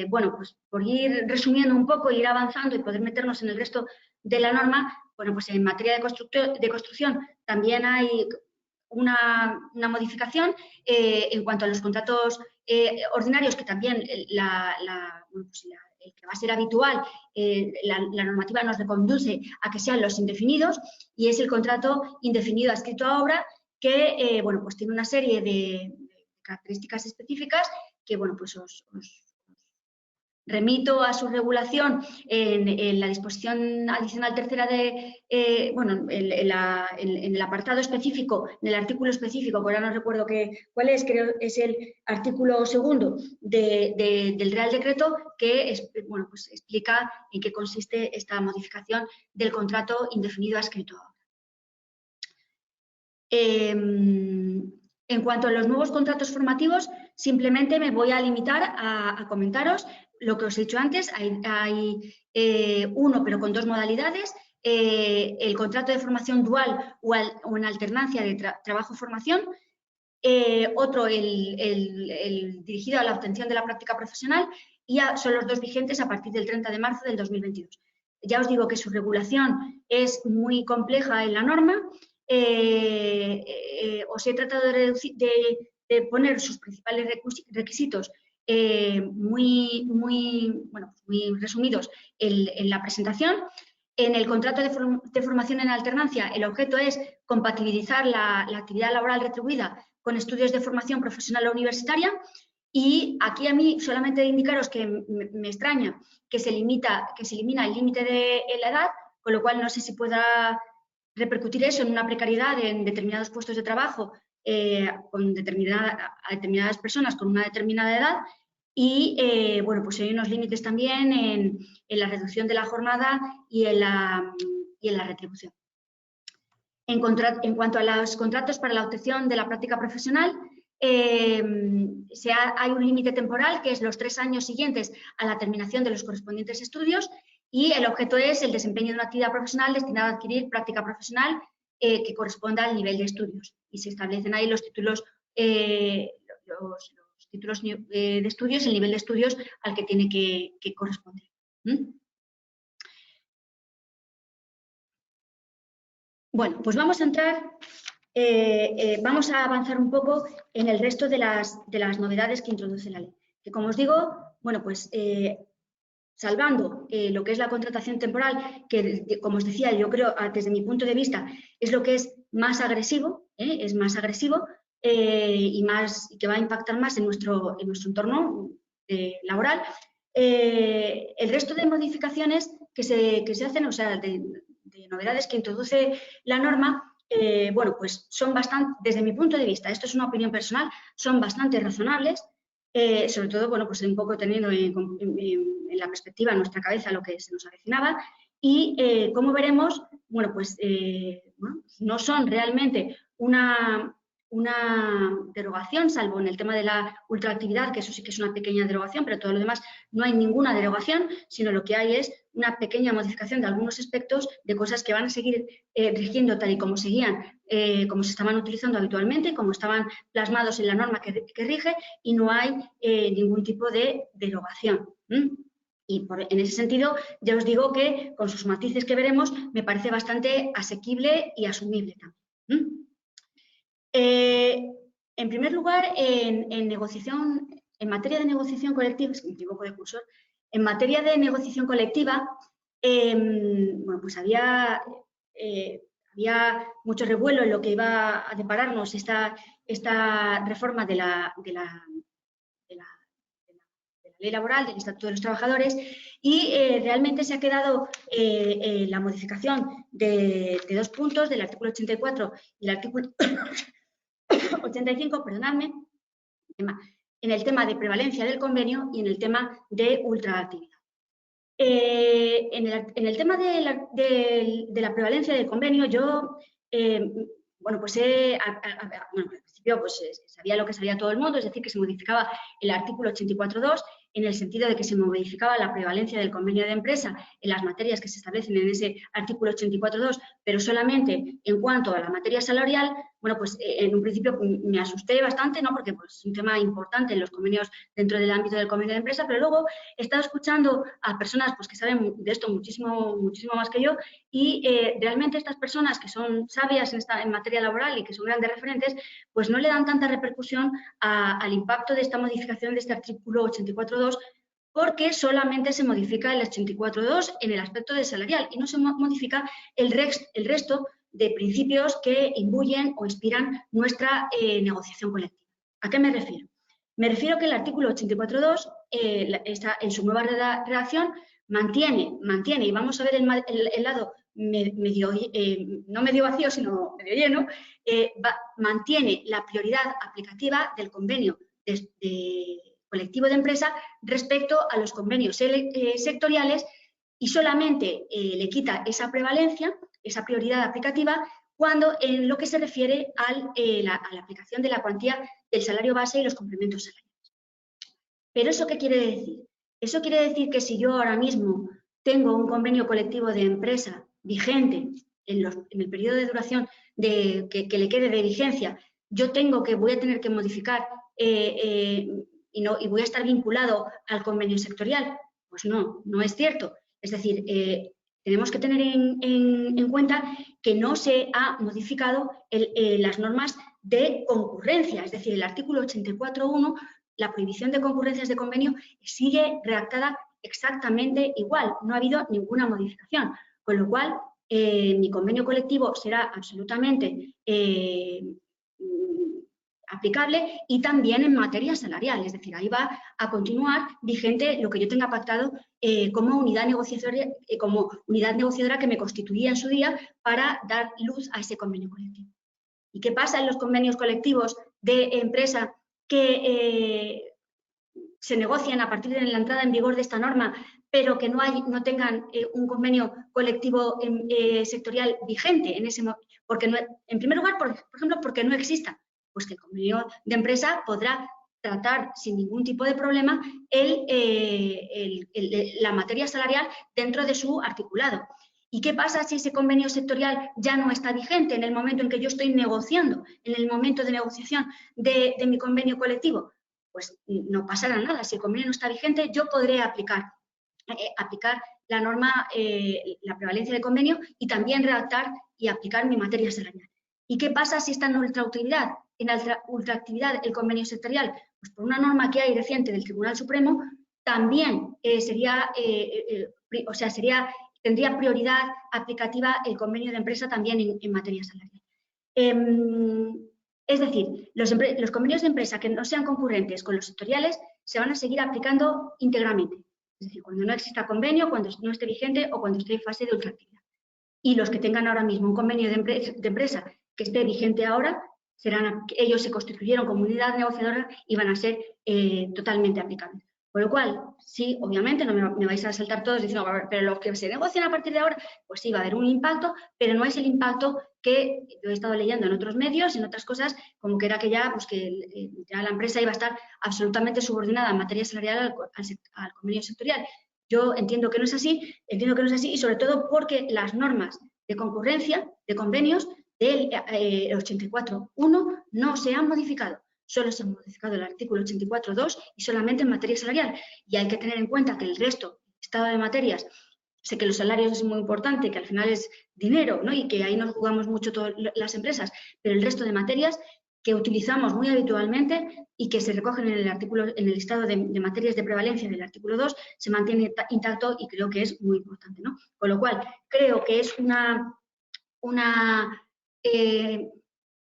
Speaker 3: bueno, pues por ir resumiendo un poco, ir avanzando y poder meternos en el resto de la norma, bueno, pues en materia de construcción también hay una modificación en cuanto a los contratos ordinarios, que también el que va a ser habitual, la normativa nos reconduce a que sean los indefinidos, y es el contrato indefinido adscrito a obra que, bueno, pues tiene una serie de características específicas que, bueno, pues os remito a su regulación en la disposición adicional tercera en el apartado específico, en el artículo específico, que ahora no recuerdo cuál es, creo que es el artículo 2 del Real Decreto, que bueno, pues explica en qué consiste esta modificación del contrato indefinido adscrito a obra. En cuanto a los nuevos contratos formativos, simplemente me voy a limitar a comentaros lo que os he dicho antes. Hay uno, pero con 2 modalidades, el contrato de formación dual o en alternancia de trabajo-formación, otro, el dirigido a la obtención de la práctica profesional, y son los 2 vigentes a partir del 30 de marzo del 2022. Ya os digo que su regulación es muy compleja en la norma. Os he tratado de poner sus principales requisitos muy resumidos en la presentación. En el contrato de formación en alternancia, el objeto es compatibilizar la actividad laboral retribuida con estudios de formación profesional o universitaria. Y aquí a mí solamente indicaros que me extraña que se elimina el límite de la edad, con lo cual no sé si pueda repercutir eso en una precariedad en determinados puestos de trabajo a determinadas personas con una determinada edad. Y bueno, pues hay unos límites también en la reducción de la jornada y en la retribución. En cuanto a los contratos para la obtención de la práctica profesional, hay un límite temporal que es los 3 años siguientes a la terminación de los correspondientes estudios, y el objeto es el desempeño de una actividad profesional destinada a adquirir práctica profesional que corresponda al nivel de estudios, y se establecen ahí los títulos de estudios, el nivel de estudios al que tiene que corresponder. Bueno, pues vamos a entrar, vamos a avanzar un poco en el resto de las novedades que introduce la ley. Que, como os digo, bueno, pues salvando lo que es la contratación temporal, que, como os decía, yo creo, desde mi punto de vista, es lo que es más agresivo, y que va a impactar más en nuestro entorno laboral. El resto de modificaciones que se hacen, o sea, de novedades que introduce la norma, bueno, pues son bastante, desde mi punto de vista, esto es una opinión personal, son bastante razonables, sobre todo, bueno, pues un poco teniendo en la perspectiva, en nuestra cabeza, lo que se nos avecinaba. Y como veremos, bueno, pues bueno, no son realmente una derogación, salvo en el tema de la ultraactividad, que eso sí que es una pequeña derogación, pero todo lo demás no hay ninguna derogación, sino lo que hay es una pequeña modificación de algunos aspectos de cosas que van a seguir rigiendo tal y como seguían, como se estaban utilizando habitualmente, como estaban plasmados en la norma que rige, y no hay ningún tipo de derogación. Y en ese sentido, ya os digo que con sus matices que veremos, me parece bastante asequible y asumible también. En primer lugar, en materia de negociación colectiva, es que me equivoco de cursor, en materia de negociación colectiva, bueno, pues había mucho revuelo en lo que iba a depararnos esta reforma de la ley laboral, del Estatuto de los Trabajadores, y realmente se ha quedado la modificación de 2 puntos, del artículo 84 y el artículo 85, perdonadme, en el tema de prevalencia del convenio y en el tema de ultraactividad. En el tema de la prevalencia del convenio, yo, bueno, pues al principio pues, sabía lo que sabía todo el mundo, es decir, que se modificaba el artículo 84.2 en el sentido de que se modificaba la prevalencia del convenio de empresa en las materias que se establecen en ese artículo 84.2, pero solamente en cuanto a la materia salarial. Bueno, pues en un principio me asusté bastante, ¿no? Porque pues, es un tema importante en los convenios dentro del ámbito del convenio de empresa, pero luego he estado escuchando a personas pues, que saben de esto muchísimo más que yo, y realmente estas personas que son sabias en materia laboral y que son grandes referentes, pues no le dan tanta repercusión al impacto de esta modificación de este artículo 84.2, porque solamente se modifica el 84.2 en el aspecto de salarial y no se modifica el resto de principios que imbuyen o inspiran nuestra negociación colectiva. ¿A qué me refiero? Me refiero que el artículo 84.2, en su nueva redacción, mantiene, y vamos a ver el lado no medio vacío, sino medio lleno, mantiene la prioridad aplicativa del convenio colectivo de empresa respecto a los convenios sectoriales, y solamente le quita esa prevalencia, esa prioridad aplicativa, cuando en lo que se refiere a la aplicación de la cuantía del salario base y los complementos salariales. ¿Pero eso qué quiere decir? Eso quiere decir que si yo ahora mismo tengo un convenio colectivo de empresa vigente en el periodo de duración que le quede de vigencia, voy a tener que modificar y voy a estar vinculado al convenio sectorial. Pues no es cierto. Es decir, tenemos que tener en cuenta que no se ha modificado las normas de concurrencia, es decir, el artículo 84.1, la prohibición de concurrencias de convenio, sigue redactada exactamente igual, no ha habido ninguna modificación. con lo cual mi convenio colectivo será absolutamente aplicable y también en materia salarial, es decir, ahí va a continuar vigente lo que yo tenga pactado como unidad negociadora que me constituía en su día para dar luz a ese convenio colectivo. ¿Y qué pasa en los convenios colectivos de empresa que se negocian a partir de la entrada en vigor de esta norma, pero que no tengan un convenio colectivo sectorial vigente en ese momento? Porque no, en primer lugar, por ejemplo, porque no exista. Pues que el convenio de empresa podrá tratar sin ningún tipo de problema la materia salarial dentro de su articulado. ¿Y qué pasa si ese convenio sectorial ya no está vigente en el momento en que yo estoy negociando, en el momento de negociación de mi convenio colectivo? Pues no pasará nada. Si el convenio no está vigente, yo podré aplicar la norma, la prevalencia del convenio y también redactar y aplicar mi materia salarial. ¿Y qué pasa si está en ultraactividad? En ultraactividad el convenio sectorial, pues por una norma que hay reciente del Tribunal Supremo, también tendría prioridad aplicativa el convenio de empresa también en materia salarial. Es decir, los convenios de empresa que no sean concurrentes con los sectoriales se van a seguir aplicando íntegramente. Es decir, cuando no exista convenio, cuando no esté vigente o cuando esté en fase de ultraactividad. Y los que tengan ahora mismo un convenio de empresa que esté vigente ahora, ellos se constituyeron como unidad negociadora y van a ser totalmente aplicables. Con lo cual, sí, obviamente, no me vais a saltar todos diciendo, pero los que se negocian a partir de ahora, pues sí, va a haber un impacto, pero no es el impacto que yo he estado leyendo en otros medios, en otras cosas, como que era que ya, pues ya la empresa iba a estar absolutamente subordinada en materia salarial al convenio sectorial. Yo entiendo que no es así, y sobre todo porque las normas de concurrencia, de convenios, del 84.1 no se han modificado. Solo se ha modificado el artículo 84.2 y solamente en materia salarial. Y hay que tener en cuenta que el resto, estado de materias, sé que los salarios es muy importante, que al final es dinero, ¿no? Y que ahí nos jugamos mucho todas las empresas, pero el resto de materias que utilizamos muy habitualmente y que se recogen en el listado de materias de prevalencia del artículo 2, se mantiene intacto y creo que es muy importante, ¿no? Con lo cual, creo que es una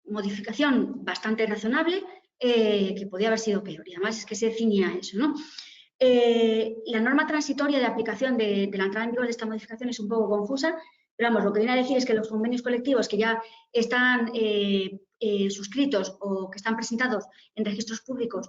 Speaker 3: modificación bastante razonable, que podía haber sido peor, y además es que se ciñía a eso, ¿no? La norma transitoria de aplicación de la entrada en vigor de esta modificación es un poco confusa, pero vamos, lo que viene a decir es que los convenios colectivos que ya están suscritos o que están presentados en registros públicos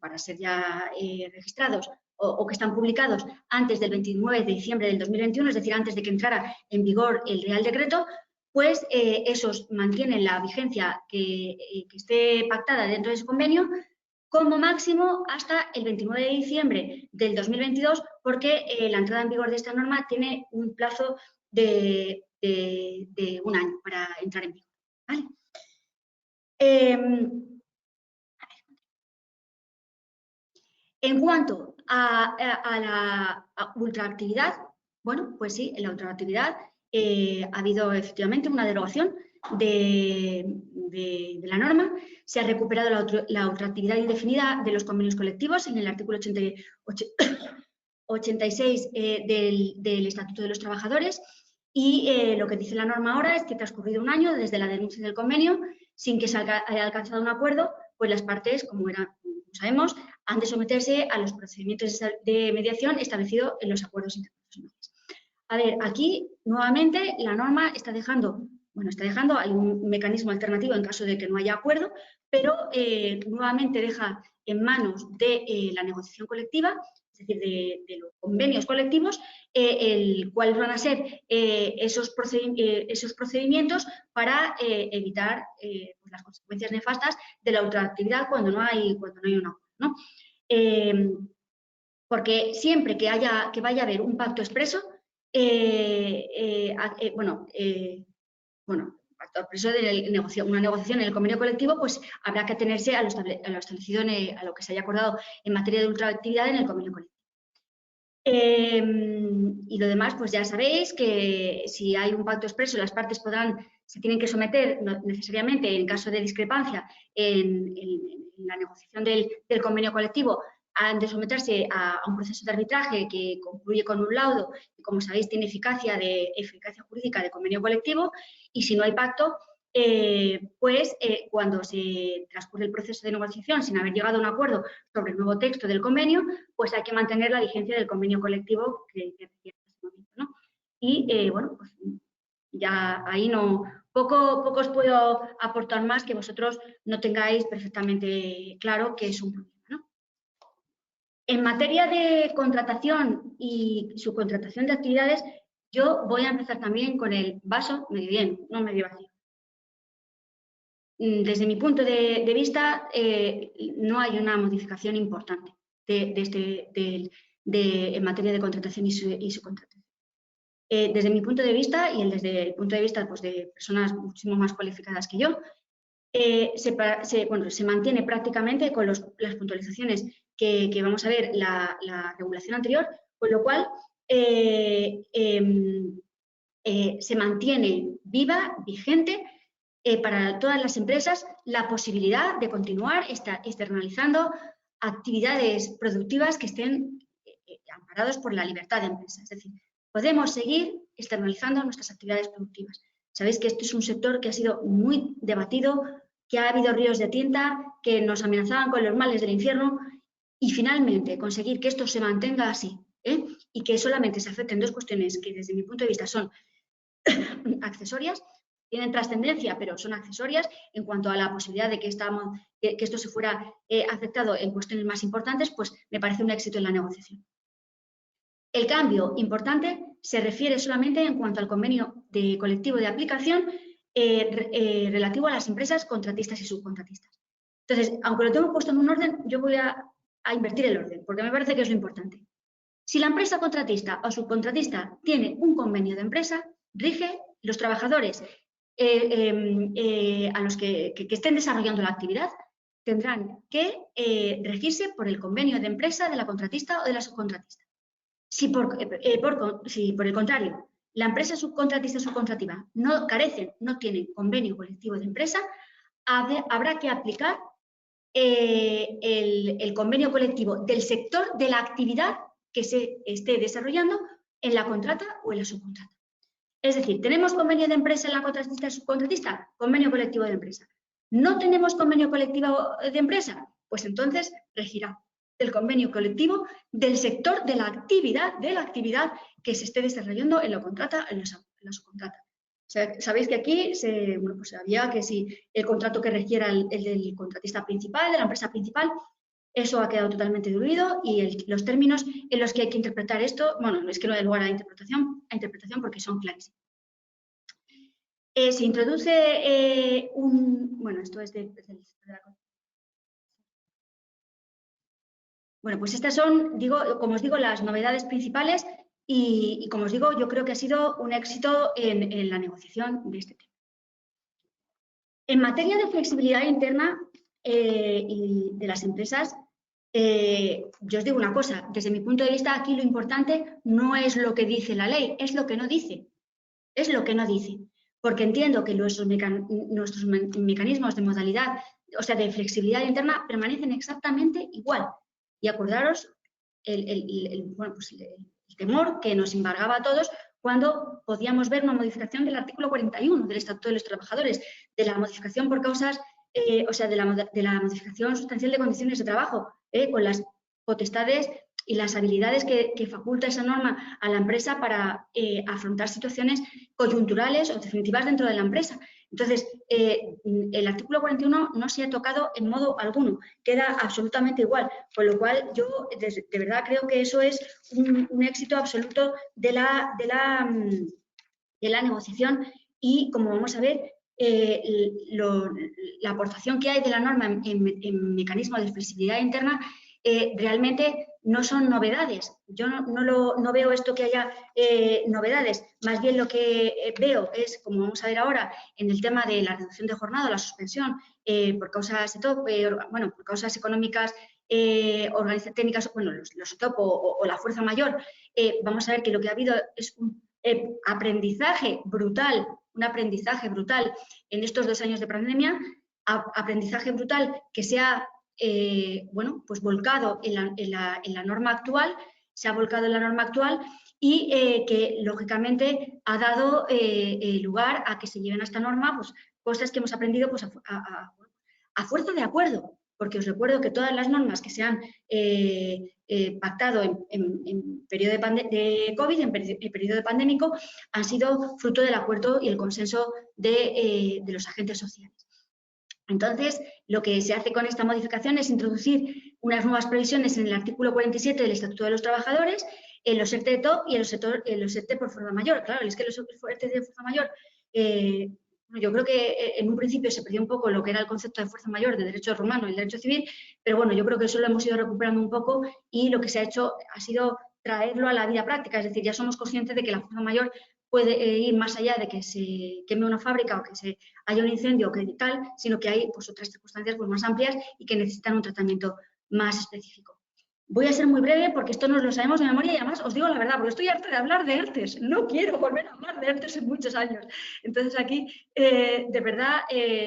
Speaker 3: para ser ya registrados o que están publicados antes del 29 de diciembre del 2021, es decir, antes de que entrara en vigor el Real Decreto, pues esos mantienen la vigencia que esté pactada dentro de ese convenio como máximo hasta el 29 de diciembre del 2022, porque la entrada en vigor de esta norma tiene un plazo de un año para entrar en vigor, ¿vale? En cuanto a la ultraactividad, bueno, pues sí, en la ultraactividad ha habido efectivamente una derogación de la norma. Se ha recuperado la ultraactividad indefinida de los convenios colectivos en el artículo 86 del Estatuto de los Trabajadores, y lo que dice la norma ahora es que transcurrido un año desde la denuncia del convenio, sin que se haya alcanzado un acuerdo, pues las partes, como sabemos, han de someterse a los procedimientos de mediación establecidos en los acuerdos internacionales. A ver, aquí nuevamente la norma está dejando, hay un mecanismo alternativo en caso de que no haya acuerdo, pero nuevamente deja en manos de la negociación colectiva, es decir, de los convenios colectivos, cuáles van a ser esos procedimientos para evitar las consecuencias nefastas de la ultraactividad cuando no hay un acuerdo, ¿no? Porque siempre que vaya a haber un pacto expreso, pacto expreso de una negociación en el convenio colectivo, pues habrá que atenerse a lo establecido, a lo que se haya acordado en materia de ultraactividad en el convenio colectivo. Y lo demás, pues ya sabéis que si hay un pacto expreso, las partes se tienen que someter necesariamente, en caso de discrepancia en la negociación del convenio colectivo, han de someterse a un proceso de arbitraje que concluye con un laudo que, como sabéis, tiene eficacia jurídica de convenio colectivo, y si no hay pacto, cuando se transcurre el proceso de negociación sin haber llegado a un acuerdo sobre el nuevo texto del convenio, pues hay que mantener la vigencia del convenio colectivo que requiere en ese momento, ¿no? Y bueno, pues ya ahí poco os puedo aportar más que vosotros no tengáis perfectamente claro que es un problema, ¿no? En materia de contratación y subcontratación de actividades, yo voy a empezar también con el vaso medio lleno, no medio vacío. Desde mi punto de vista, no hay una modificación importante en materia de contratación y subcontratación. Desde mi punto de vista y desde el punto de vista pues, de personas muchísimo más cualificadas que yo, se mantiene prácticamente con las puntualizaciones que vamos a ver la regulación anterior, con lo cual se mantiene viva, vigente, para todas las empresas la posibilidad de continuar externalizando actividades productivas que estén amparados por la libertad de empresa. Es decir, podemos seguir externalizando nuestras actividades productivas. Sabéis que este es un sector que ha sido muy debatido, que ha habido ríos de tinta, que nos amenazaban con los males del infierno, y finalmente conseguir que esto se mantenga así, y que solamente se afecten dos cuestiones que desde mi punto de vista son accesorias, tienen trascendencia, pero son accesorias en cuanto a la posibilidad de que esto se fuera afectado en cuestiones más importantes, pues me parece un éxito en la negociación. El cambio importante se refiere solamente en cuanto al convenio colectivo de aplicación relativo a las empresas contratistas y subcontratistas. Entonces, aunque lo tengo puesto en un orden, yo voy a invertir el orden, porque me parece que es lo importante. Si la empresa contratista o subcontratista tiene un convenio de empresa, rige los trabajadores a los que estén desarrollando la actividad tendrán que regirse por el convenio de empresa de la contratista o de la subcontratista. Si por el contrario, la empresa subcontratista o subcontrativa no tienen convenio colectivo de empresa, habrá que aplicar el convenio colectivo del sector de la actividad que se esté desarrollando en la contrata o en la subcontrata. Es decir, ¿tenemos convenio de empresa en la contratista y subcontratista? Convenio colectivo de empresa. ¿No tenemos convenio colectivo de empresa? Pues entonces regirá el convenio colectivo del sector de la actividad que se esté desarrollando en la contrata o en la subcontrata. O sea, sabéis que aquí pues había que si el contrato que regiera el del contratista principal, de la empresa principal, eso ha quedado totalmente diluido, y los términos en los que hay que interpretar esto, bueno, es que no hay lugar a interpretación porque son clarísimos. Se introduce bueno, esto es de la... Bueno, pues estas son, como os digo, las novedades principales y como os digo, yo creo que ha sido un éxito en la negociación de este tema. En materia de flexibilidad interna y de las empresas, yo os digo una cosa, desde mi punto de vista aquí lo importante no es lo que dice la ley, es lo que no dice. Es lo que no dice, porque entiendo que nuestros mecanismos de modalidad, o sea, de flexibilidad interna, permanecen exactamente igual. Y acordaros el temor que nos embargaba a todos cuando podíamos ver una modificación del artículo 41 del Estatuto de los Trabajadores, de la modificación por causas, o sea, de la modificación sustancial de condiciones de trabajo, con las potestades y las habilidades que faculta esa norma a la empresa para afrontar situaciones coyunturales o definitivas dentro de la empresa. Entonces, el artículo 41 no se ha tocado en modo alguno, queda absolutamente igual, con lo cual yo de verdad creo que eso es un éxito absoluto de la negociación, y como vamos a ver, la aportación que hay de la norma en mecanismos de flexibilidad interna realmente no son novedades. Yo no veo esto que haya novedades, más bien lo que veo es, como vamos a ver ahora, en el tema de la reducción de jornada, la suspensión por causas por causas económicas, técnicas, bueno, los top o la fuerza mayor, vamos a ver que lo que ha habido es un aprendizaje brutal en estos 2 años de pandemia, aprendizaje brutal que se ha bueno, pues volcado en la norma actual, se ha volcado en la norma actual y que, lógicamente, ha dado lugar a que se lleven a esta norma pues, cosas que hemos aprendido pues, a fuerza de acuerdo, porque os recuerdo que todas las normas que se han pactado en periodo de COVID, en periodo pandémico, han sido fruto del acuerdo y el consenso de los agentes sociales. Entonces, lo que se hace con esta modificación es introducir unas nuevas previsiones en el artículo 47 del Estatuto de los Trabajadores, en los ERTE de TOP y en los ERTE por fuerza mayor. Claro, es que los ERTE de fuerza mayor, yo creo que en un principio se perdió un poco lo que era el concepto de fuerza mayor, de derecho romano y el derecho civil, pero bueno, yo creo que eso lo hemos ido recuperando un poco y lo que se ha hecho ha sido traerlo a la vida práctica, es decir, ya somos conscientes de que la fuerza mayor puede ir más allá de que se queme una fábrica o que se haya un incendio o que tal, sino que hay pues, otras circunstancias pues, más amplias y que necesitan un tratamiento más específico. Voy a ser muy breve porque esto nos lo sabemos de memoria y además os digo la verdad, porque estoy harta de hablar de ERTES, no quiero volver a hablar de ERTES en muchos años. Entonces aquí, de verdad,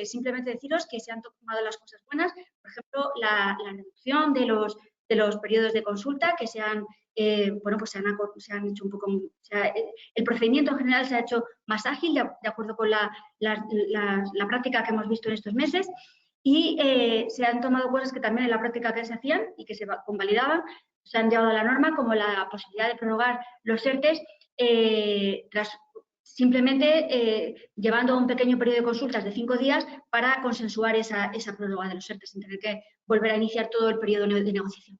Speaker 3: simplemente deciros que se han tomado las cosas buenas, por ejemplo, la reducción de los periodos de consulta que se han bueno, pues se han hecho un poco, el procedimiento en general se ha hecho más ágil de acuerdo con la práctica que hemos visto en estos meses y se han tomado cosas que también en la práctica que se hacían y que se convalidaban, se han llevado a la norma, como la posibilidad de prorrogar los ERTES simplemente llevando un pequeño periodo de consultas de 5 días para consensuar esa prórroga de los ERTES sin tener que volver a iniciar todo el periodo de negociación.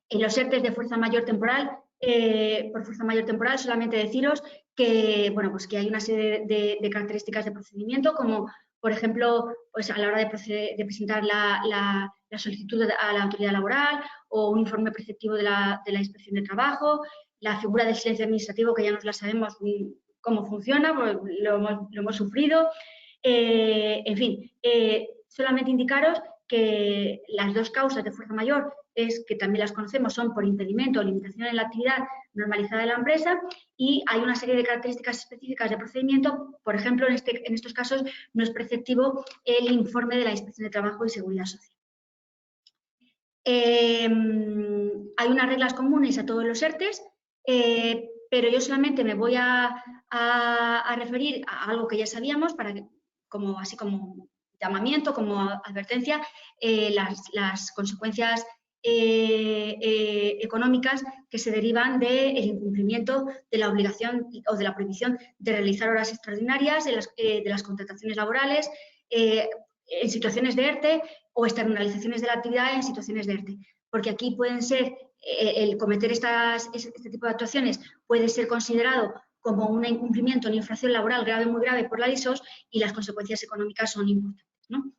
Speaker 3: En los ERTES de fuerza mayor temporal, por fuerza mayor temporal, solamente deciros que, bueno, pues que hay una serie de características de procedimiento, como, por ejemplo, pues a la hora de presentar la solicitud a la autoridad laboral o un informe preceptivo de la inspección de trabajo, la figura del silencio administrativo, que ya nos la sabemos cómo funciona, pues lo hemos sufrido. En fin, solamente indicaros que las dos causas de fuerza mayor es que también las conocemos, son por impedimento o limitación en la actividad normalizada de la empresa y hay una serie de características específicas de procedimiento. Por ejemplo, en estos casos no es preceptivo el informe de la Inspección de Trabajo y Seguridad Social. Hay unas reglas comunes a todos los ERTES, pero yo solamente me voy a referir a algo que ya sabíamos, para que, así como llamamiento, como advertencia, las consecuencias económicas que se derivan del incumplimiento de la obligación o de la prohibición de realizar horas extraordinarias de las contrataciones laborales en situaciones de ERTE o externalizaciones de la actividad en situaciones de ERTE. Porque aquí pueden ser, el cometer este tipo de actuaciones puede ser considerado como un incumplimiento, una infracción laboral grave, muy grave por la ISOS y las consecuencias económicas son importantes, ¿no?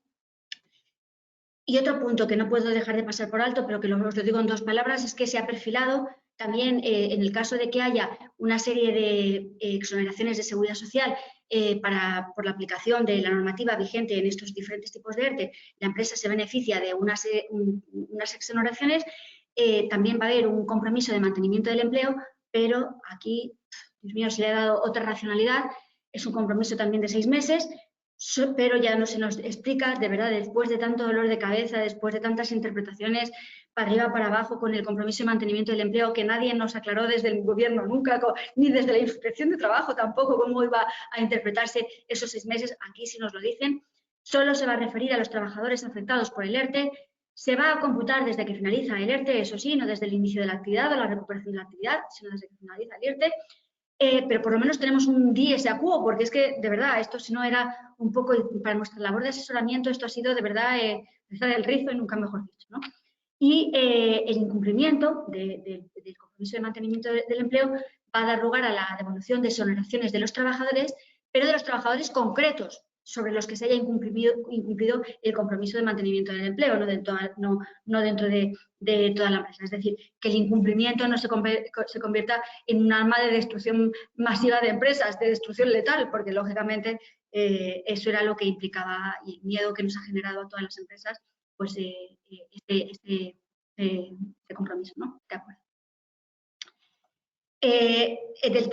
Speaker 3: Y otro punto que no puedo dejar de pasar por alto, pero que os lo digo en 2 palabras, es que se ha perfilado también en el caso de que haya una serie de exoneraciones de seguridad social por la aplicación de la normativa vigente en estos diferentes tipos de ERTE, la empresa se beneficia de unas exoneraciones, también va a haber un compromiso de mantenimiento del empleo, pero aquí, Dios mío, se le ha dado otra racionalidad, es un compromiso también de 6 meses, pero ya no se nos explica, de verdad, después de tanto dolor de cabeza, después de tantas interpretaciones para arriba, para abajo, con el compromiso de mantenimiento del empleo, que nadie nos aclaró desde el gobierno nunca, ni desde la Inspección de Trabajo tampoco, cómo iba a interpretarse esos 6 meses. Aquí sí nos lo dicen, solo se va a referir a los trabajadores afectados por el ERTE, se va a computar desde que finaliza el ERTE, eso sí, no desde el inicio de la actividad o la recuperación de la actividad, sino desde que finaliza el ERTE. Pero por lo menos tenemos un dies a quo, porque es que, de verdad, esto si no era un poco, para nuestra labor de asesoramiento, esto ha sido de verdad rizar el rizo y nunca mejor dicho, ¿no? Y el incumplimiento del compromiso de mantenimiento del empleo va a dar lugar a la devolución de exoneraciones de los trabajadores, pero de los trabajadores concretos sobre los que se haya incumplido el compromiso de mantenimiento del empleo, no dentro de toda la empresa. Es decir, que el incumplimiento no se convierta en un arma de destrucción masiva de empresas, de destrucción letal, porque lógicamente eso era lo que implicaba y el miedo que nos ha generado a todas las empresas, pues este compromiso, ¿no? De acuerdo.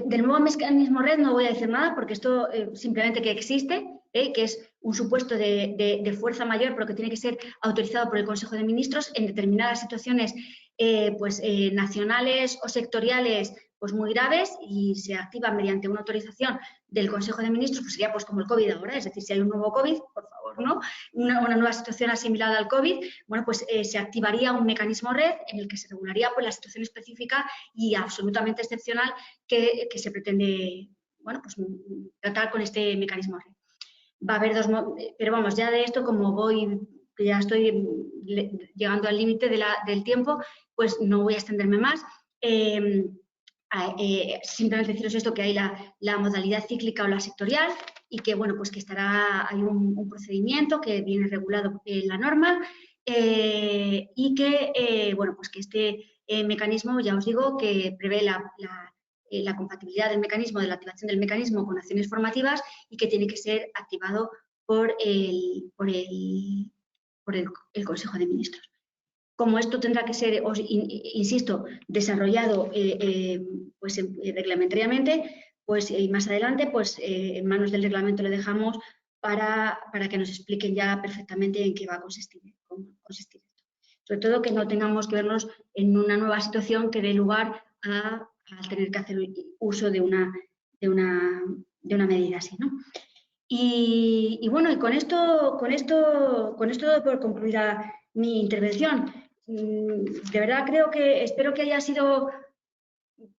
Speaker 3: Del nuevo mecanismo red no voy a decir nada porque esto simplemente que existe, que es un supuesto de fuerza mayor, pero que tiene que ser autorizado por el Consejo de Ministros en determinadas situaciones nacionales o sectoriales pues muy graves, y se activa mediante una autorización del Consejo de Ministros, pues sería pues como el COVID ahora, es decir, si hay un nuevo COVID, por favor, ¿no? Una nueva situación asimilada al COVID, bueno, pues se activaría un mecanismo red en el que se regularía pues la situación específica y absolutamente excepcional que se pretende, bueno, pues tratar con este mecanismo red. Va a haber pero vamos, ya de esto, como ya estoy llegando al límite del tiempo, pues no voy a extenderme más. Simplemente deciros esto, que hay la modalidad cíclica o la sectorial, y que, bueno, pues que hay un procedimiento que viene regulado en la norma, y que, bueno, pues que este mecanismo, ya os digo, que prevé la compatibilidad del mecanismo, de la activación del mecanismo con acciones formativas, y que tiene que ser activado por el Consejo de Ministros. Como esto tendrá que ser, insisto, desarrollado reglamentariamente, pues más adelante, pues en manos del reglamento lo dejamos para que nos expliquen ya perfectamente en qué va a consistir esto. Sobre todo que no tengamos que vernos en una nueva situación que dé lugar a tener que hacer uso de una medida así, ¿no? Y bueno, y con esto doy por concluida mi intervención. De verdad espero que haya sido,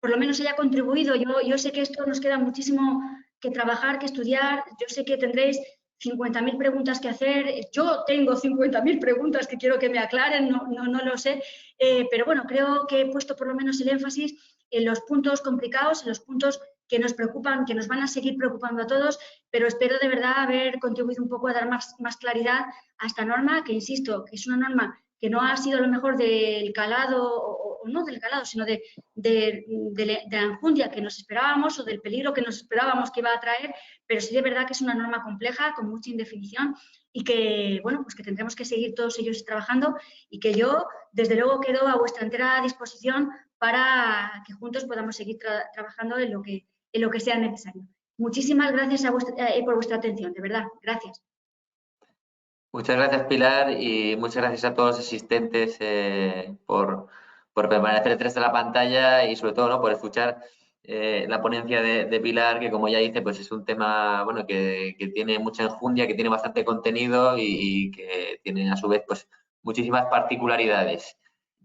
Speaker 3: por lo menos haya contribuido. Yo sé que esto nos queda muchísimo que trabajar, que estudiar. Yo sé que tendréis 50.000 preguntas que hacer. Yo tengo 50.000 preguntas que quiero que me aclaren, no lo sé. Pero bueno, creo que he puesto por lo menos el énfasis en los puntos complicados, en los puntos que nos preocupan, que nos van a seguir preocupando a todos, pero espero de verdad haber contribuido un poco a dar más claridad a esta norma, que insisto, que es una norma que no ha sido a lo mejor del calado, o no del calado, sino de la enjundia que nos esperábamos, o del peligro que nos esperábamos que iba a traer, pero sí de verdad que es una norma compleja, con mucha indefinición, y que, bueno, pues que tendremos que seguir todos ellos trabajando, y que yo, desde luego, quedo a vuestra entera disposición para que juntos podamos seguir trabajando en lo que sea necesario. Muchísimas gracias por vuestra atención, de verdad, gracias.
Speaker 1: Muchas gracias, Pilar, y muchas gracias a todos los asistentes por permanecer detrás de la pantalla, y sobre todo, ¿no?, por escuchar la ponencia de Pilar, que, como ya dice, pues es un tema, bueno, que tiene mucha enjundia, que tiene bastante contenido y que tiene a su vez pues muchísimas particularidades.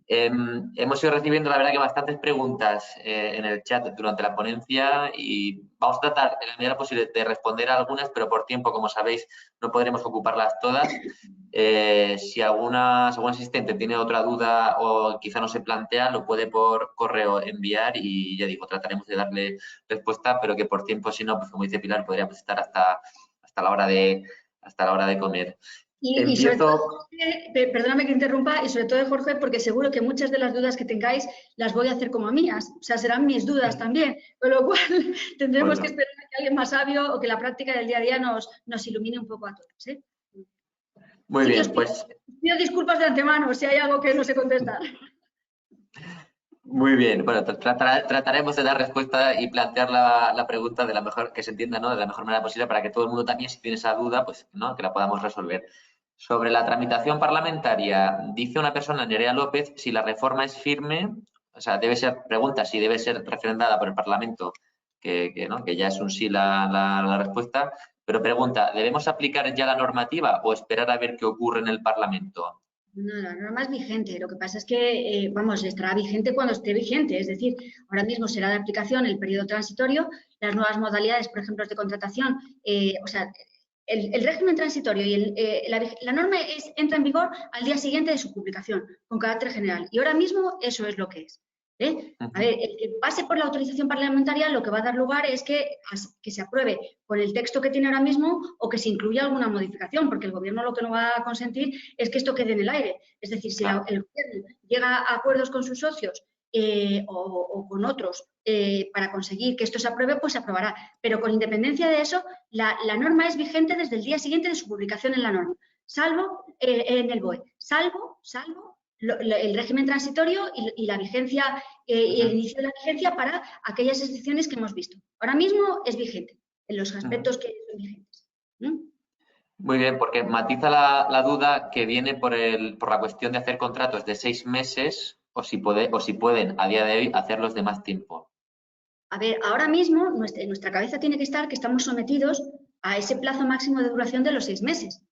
Speaker 1: Hemos ido recibiendo, la verdad, que bastantes preguntas en el chat durante la ponencia, y vamos a tratar en la medida posible de responder a algunas, pero por tiempo, como sabéis, no podremos ocuparlas todas. Si algún asistente tiene otra duda o quizá no se plantea, lo puede por correo enviar, y ya digo, trataremos de darle respuesta, pero que por tiempo, si no, pues como dice Pilar, podríamos estar hasta la hora de comer.
Speaker 3: Y sobre todo, perdóname que interrumpa, y sobre todo, Jorge, porque seguro que muchas de las dudas que tengáis las voy a hacer como mías, o sea, serán mis dudas también, con lo cual tendremos que esperar a que alguien más sabio o que la práctica del día a día nos ilumine un poco a todos, ¿eh?
Speaker 1: Muy bien, pues...
Speaker 3: Pido disculpas de antemano si hay algo que no sé contestar.
Speaker 1: Muy bien, bueno, trataremos de dar respuesta y plantear la pregunta de la mejor, que se entienda, ¿no?, de la mejor manera posible, para que todo el mundo también, si tiene esa duda, pues, ¿no?, que la podamos resolver. Sobre la tramitación parlamentaria, dice una persona, Nerea López, si la reforma es firme, o sea, pregunta si debe ser refrendada por el Parlamento, que ya es un sí la respuesta, pero pregunta, ¿debemos aplicar ya la normativa o esperar a ver qué ocurre en el Parlamento?
Speaker 3: No, la norma es vigente. Lo que pasa es que, estará vigente cuando esté vigente. Es decir, ahora mismo será de aplicación el periodo transitorio, las nuevas modalidades, por ejemplo, de contratación, o sea, el régimen transitorio y la norma entra en vigor al día siguiente de su publicación, con carácter general. Y ahora mismo eso es lo que es. A ver, el que pase por la autorización parlamentaria, lo que va a dar lugar es que se apruebe con el texto que tiene ahora mismo, o que se incluya alguna modificación, porque el Gobierno lo que no va a consentir es que esto quede en el aire. Es decir, si el Gobierno llega a acuerdos con sus socios o con otros para conseguir que esto se apruebe, pues se aprobará. Pero con independencia de eso, la norma es vigente desde el día siguiente de su publicación en la norma, salvo en el BOE, salvo el régimen transitorio y la vigencia y el inicio de la vigencia para aquellas excepciones que hemos visto. Ahora mismo es vigente en los aspectos que son vigentes.
Speaker 1: Muy bien, porque matiza la duda que viene por la cuestión de hacer contratos de 6 meses o si pueden a día de hoy hacerlos de más tiempo.
Speaker 3: A ver, ahora mismo en nuestra cabeza tiene que estar que estamos sometidos a ese plazo máximo de duración de los 6 meses.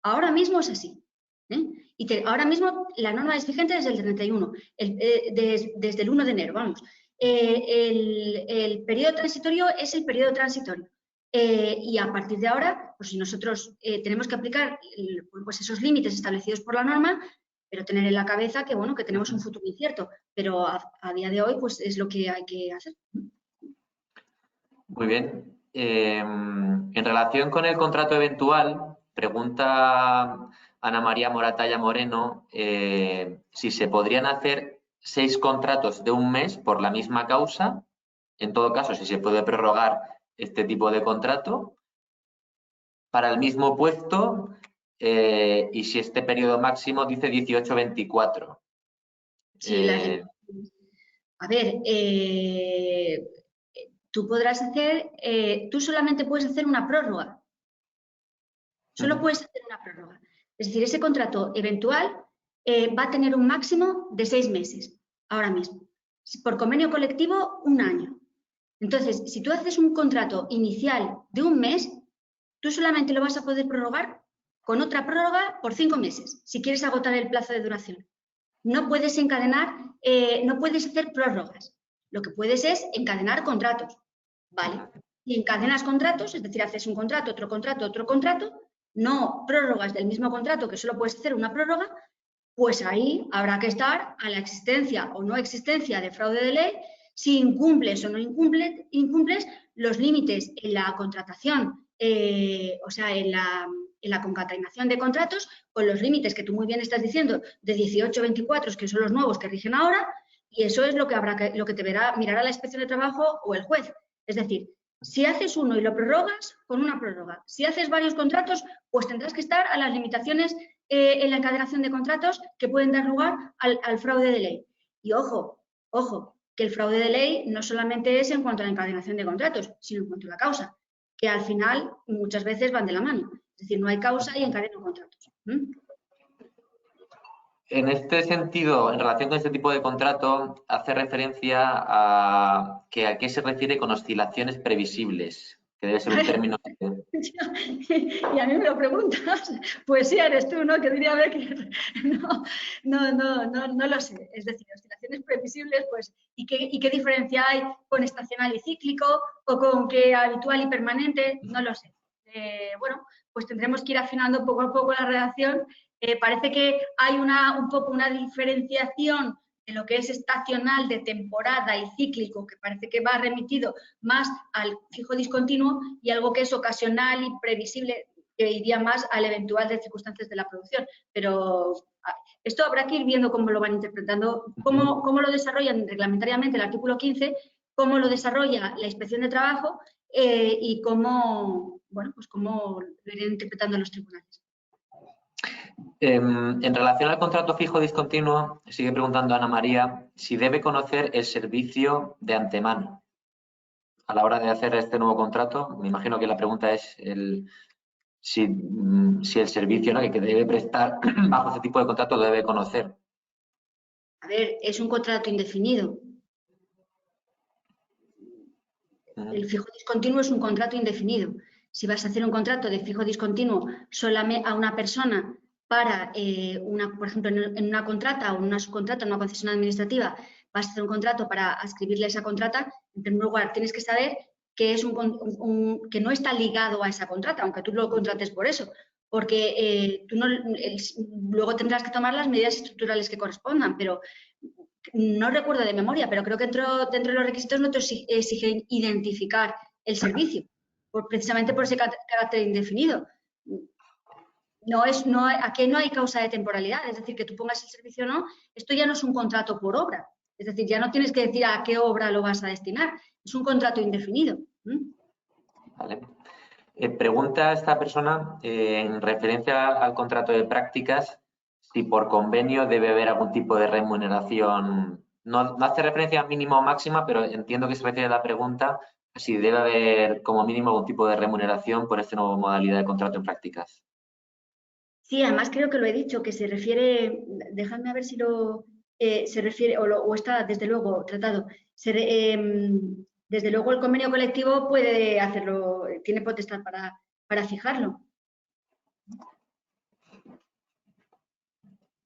Speaker 3: Ahora mismo es así. Ahora mismo la norma es vigente desde el 31, desde el 1 de enero, vamos. El periodo transitorio es el periodo transitorio. Y a partir de ahora, pues si nosotros tenemos que aplicar pues esos límites establecidos por la norma, pero tener en la cabeza que, bueno, que tenemos un futuro incierto, pero a día de hoy pues es lo que hay que hacer.
Speaker 1: Muy bien. En relación con el contrato eventual, pregunta Ana María Moratalla Moreno si se podrían hacer 6 contratos de un mes por la misma causa. En todo caso, si se puede prorrogar este tipo de contrato para el mismo puesto y si este periodo máximo dice 18-24.
Speaker 3: Sí, a ver, tú podrás hacer, tú solamente puedes hacer una prórroga. Solo puedes hacer una prórroga. Es decir, ese contrato eventual va a tener un máximo de 6 meses, ahora mismo. Por convenio colectivo, 1 año. Entonces, si tú haces un contrato inicial de 1 mes, tú solamente lo vas a poder prorrogar con otra prórroga por 5 meses, si quieres agotar el plazo de duración. No puedes encadenar, no puedes hacer prórrogas. Lo que puedes es encadenar contratos, ¿vale? Y encadenas contratos, es decir, haces un contrato, otro contrato, no prórrogas del mismo contrato, que solo puedes hacer una prórroga, pues ahí habrá que estar a la existencia o no existencia de fraude de ley, si incumples o no incumples los límites en la contratación, o sea, en la concatenación de contratos, con los límites que tú muy bien estás diciendo, de 18-24, que son los nuevos que rigen ahora, y eso es lo que te mirará la Inspección de Trabajo o el juez. Es decir, si haces uno y lo prorrogas, con una prórroga. Si haces varios contratos, pues tendrás que estar a las limitaciones en la encadenación de contratos que pueden dar lugar al fraude de ley. Y ojo, que el fraude de ley no solamente es en cuanto a la encadenación de contratos, sino en cuanto a la causa, que al final muchas veces van de la mano. Es decir, no hay causa y encadeno contratos.
Speaker 1: En este sentido, en relación con este tipo de contrato, hace referencia a qué se refiere con oscilaciones previsibles, que debe ser un término.
Speaker 3: Y a mí me lo preguntas, pues sí, eres tú, ¿no? Que diría a ver que no lo sé. Es decir, oscilaciones previsibles, pues, ¿y qué diferencia hay con estacional y cíclico o con qué habitual y permanente? No lo sé. Bueno, pues tendremos que ir afinando poco a poco la redacción. Parece que hay un poco una diferenciación de lo que es estacional, de temporada y cíclico, que parece que va remitido más al fijo discontinuo, y algo que es ocasional y previsible, que iría más al eventual de circunstancias de la producción. Pero esto habrá que ir viendo cómo lo van interpretando, cómo lo desarrollan reglamentariamente el artículo 15, cómo lo desarrolla la Inspección de Trabajo y cómo lo irán interpretando los tribunales.
Speaker 1: En relación al contrato fijo discontinuo, sigue preguntando Ana María si debe conocer el servicio de antemano a la hora de hacer este nuevo contrato. Me imagino que la pregunta es si el servicio, ¿no?, que debe prestar bajo este tipo de contrato debe conocer.
Speaker 3: A ver, es un contrato indefinido. El fijo discontinuo es un contrato indefinido. Si vas a hacer un contrato de fijo discontinuo solamente a una persona para, por ejemplo, en una contrata o en una subcontrata, en una concesión administrativa, vas a hacer un contrato para adscribirle esa contrata, en primer lugar tienes que saber que, que no está ligado a esa contrata, aunque tú lo contrates por eso, porque luego tendrás que tomar las medidas estructurales que correspondan, pero no recuerdo de memoria, pero creo que dentro de los requisitos no te exigen identificar el servicio, precisamente por ese carácter indefinido. Aquí no hay causa de temporalidad, es decir, que tú pongas el servicio o no, esto ya no es un contrato por obra, es decir, ya no tienes que decir a qué obra lo vas a destinar, es un contrato indefinido.
Speaker 1: Vale. Pregunta esta persona en referencia al contrato de prácticas si por convenio debe haber algún tipo de remuneración. No hace referencia a mínima o máxima, pero entiendo que se refiere a la pregunta si debe haber como mínimo algún tipo de remuneración por esta nueva modalidad de contrato en prácticas.
Speaker 3: Sí, además creo que lo he dicho, que se refiere, dejadme a ver si se refiere, o está desde luego tratado. Desde luego el convenio colectivo puede hacerlo, tiene potestad para fijarlo.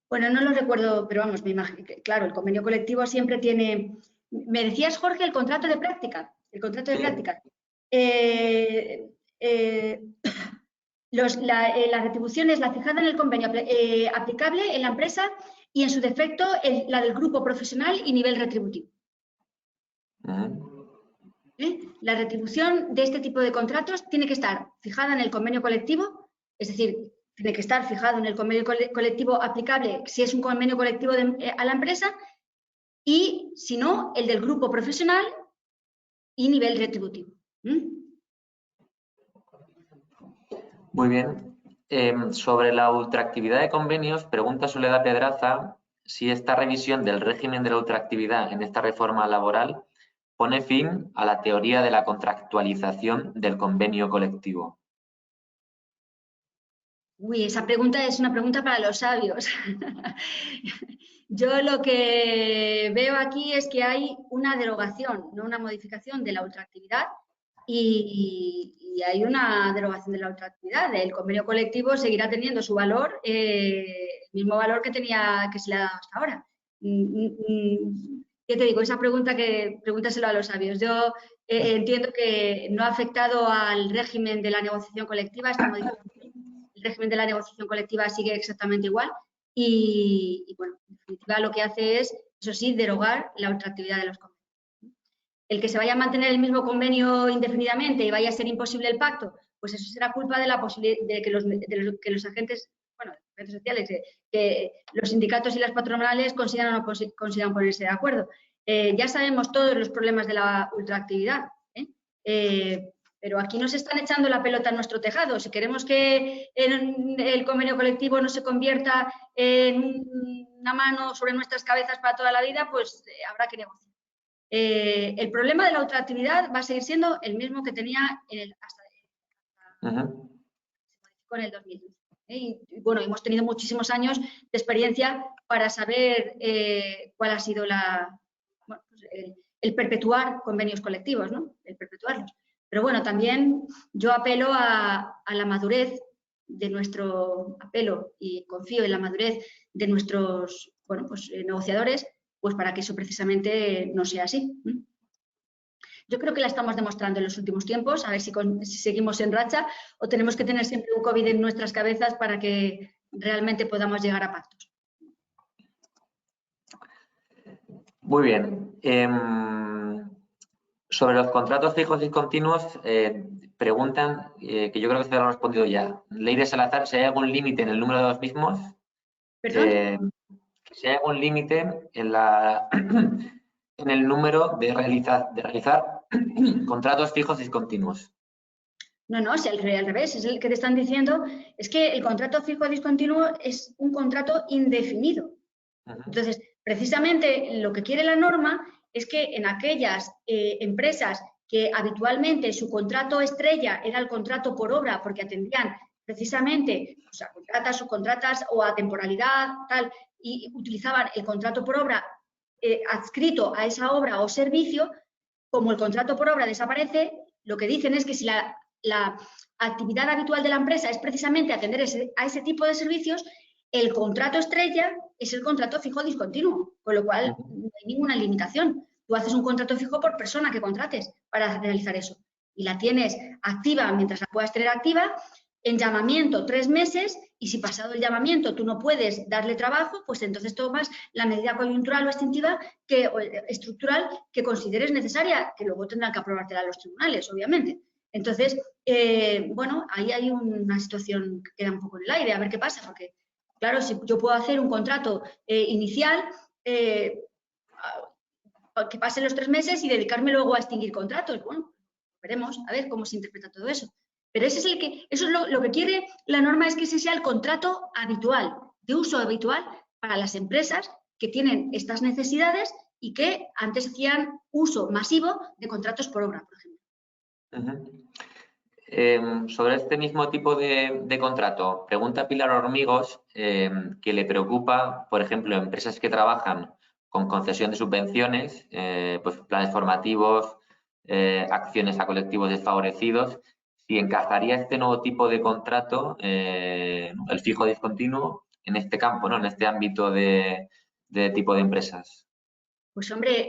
Speaker 3: Bueno, no lo recuerdo, pero vamos, me imagino que, claro, el convenio colectivo siempre tiene... Me decías, Jorge, el contrato de práctica. El contrato de práctica. La retribución es la fijada en el convenio aplicable en la empresa y, en su defecto, la del grupo profesional y nivel retributivo. La retribución de este tipo de contratos tiene que estar fijada en el convenio colectivo, es decir, tiene que estar fijado en el convenio colectivo aplicable si es un convenio colectivo a la empresa, y, si no, el del grupo profesional y nivel retributivo.
Speaker 1: Muy bien. Sobre la ultraactividad de convenios, pregunta Soledad Pedraza si esta revisión del régimen de la ultraactividad en esta reforma laboral pone fin a la teoría de la contractualización del convenio colectivo.
Speaker 3: Uy, esa pregunta es una pregunta para los sabios. Yo lo que veo aquí es que hay una derogación, no una modificación de la ultraactividad, y hay una derogación de la ultraactividad. El convenio colectivo seguirá teniendo su valor, el mismo valor que se le ha dado hasta ahora. ¿Qué te digo? Esa pregunta pregúntaselo a los sabios. Yo entiendo que no ha afectado al régimen de la negociación colectiva esta modificación. El régimen de la negociación colectiva sigue exactamente igual y bueno, en definitiva lo que hace es, eso sí, derogar la ultraactividad de los convenios. El que se vaya a mantener el mismo convenio indefinidamente y vaya a ser imposible el pacto, pues eso será culpa de la posibilidad de que los agentes, bueno, agentes sociales, que los sindicatos y las patronales consigan o no consigan ponerse de acuerdo. Ya sabemos todos los problemas de la ultraactividad, pero aquí nos están echando la pelota en nuestro tejado. Si queremos que el convenio colectivo no se convierta en una mano sobre nuestras cabezas para toda la vida, pues habrá que negociar. El problema de la ultraactividad va a seguir siendo el mismo que tenía hasta con el 2012. Y bueno, hemos tenido muchísimos años de experiencia para saber cuál ha sido el perpetuar convenios colectivos, ¿no? El perpetuarlos. Pero bueno, también yo apelo a la madurez de y confío en la madurez de nuestros negociadores, pues para que eso precisamente no sea así. Yo creo que la estamos demostrando en los últimos tiempos, a ver si seguimos en racha o tenemos que tener siempre un COVID en nuestras cabezas para que realmente podamos llegar a pactos.
Speaker 1: Muy bien. Sobre los contratos fijos y continuos, preguntan, que yo creo que se lo han respondido ya. Leire Salazar, si hay algún límite en el número de los mismos.
Speaker 3: ¿Perdón?
Speaker 1: Si hay algún límite en el número de realizar contratos fijos y continuos.
Speaker 3: No, si al revés, es el que te están diciendo, es que el contrato fijo discontinuo es un contrato indefinido. Entonces, precisamente lo que quiere la norma es que en aquellas empresas que habitualmente su contrato estrella era el contrato por obra, porque atendían precisamente a contratas, subcontratas o a temporalidad, tal, y utilizaban el contrato por obra adscrito a esa obra o servicio, como el contrato por obra desaparece, lo que dicen es que si la actividad habitual de la empresa es precisamente atender a ese tipo de servicios, el contrato estrella es el contrato fijo discontinuo, con lo cual no hay ninguna limitación. Tú haces un contrato fijo por persona que contrates para realizar eso y la tienes activa mientras la puedas tener activa, en llamamiento 3 meses, y si pasado el llamamiento tú no puedes darle trabajo, pues entonces tomas la medida coyuntural o extintiva o estructural que consideres necesaria, que luego tendrán que aprobártela los tribunales, obviamente. Entonces, bueno, ahí hay una situación que queda un poco en el aire, a ver qué pasa, porque claro, si yo puedo hacer un contrato inicial que pasen los 3 meses y dedicarme luego a extinguir contratos. Bueno, veremos a ver cómo se interpreta todo eso. Pero eso es lo que quiere la norma, es que ese sea el contrato habitual, de uso habitual para las empresas que tienen estas necesidades y que antes hacían uso masivo de contratos por obra, por ejemplo.
Speaker 1: Sobre este mismo tipo de contrato, pregunta Pilar Hormigos que le preocupa, por ejemplo, empresas que trabajan con concesión de subvenciones, pues planes formativos, acciones a colectivos desfavorecidos, si encajaría este nuevo tipo de contrato, el fijo discontinuo, en este campo, ¿no? En este ámbito de tipo de empresas.
Speaker 3: Pues hombre,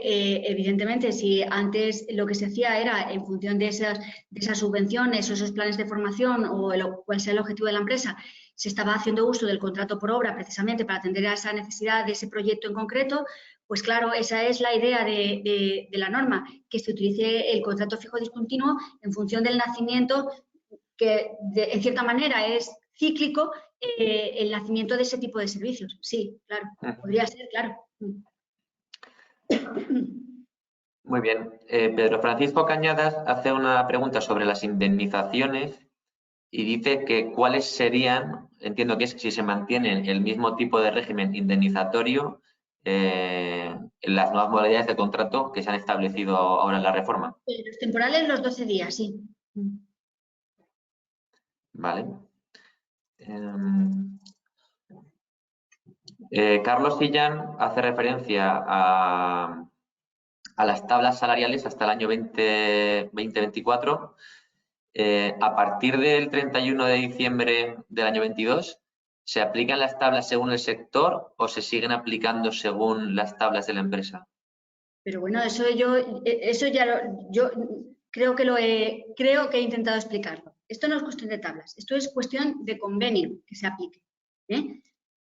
Speaker 3: evidentemente, si antes lo que se hacía era en función de esas subvenciones o esos planes de formación o cual sea el objetivo de la empresa, se estaba haciendo uso del contrato por obra precisamente para atender a esa necesidad de ese proyecto en concreto, pues claro, esa es la idea de la norma, que se utilice el contrato fijo discontinuo en función del nacimiento, que en cierta manera es cíclico, el nacimiento de ese tipo de servicios. Sí, claro, podría ser, claro.
Speaker 1: Muy bien. Pedro Francisco Cañadas hace una pregunta sobre las indemnizaciones y dice que cuáles serían, entiendo que es si se mantiene el mismo tipo de régimen indemnizatorio en las nuevas modalidades de contrato que se han establecido ahora en la reforma.
Speaker 3: Los temporales, los 12 días, sí.
Speaker 1: Vale. Carlos Sillán hace referencia a las tablas salariales hasta el año 2024. A partir del 31 de diciembre del año 22, ¿se aplican las tablas según el sector o se siguen aplicando según las tablas de la empresa?
Speaker 3: Pero bueno, yo creo que he intentado explicarlo. Esto no es cuestión de tablas, esto es cuestión de convenio que se aplique.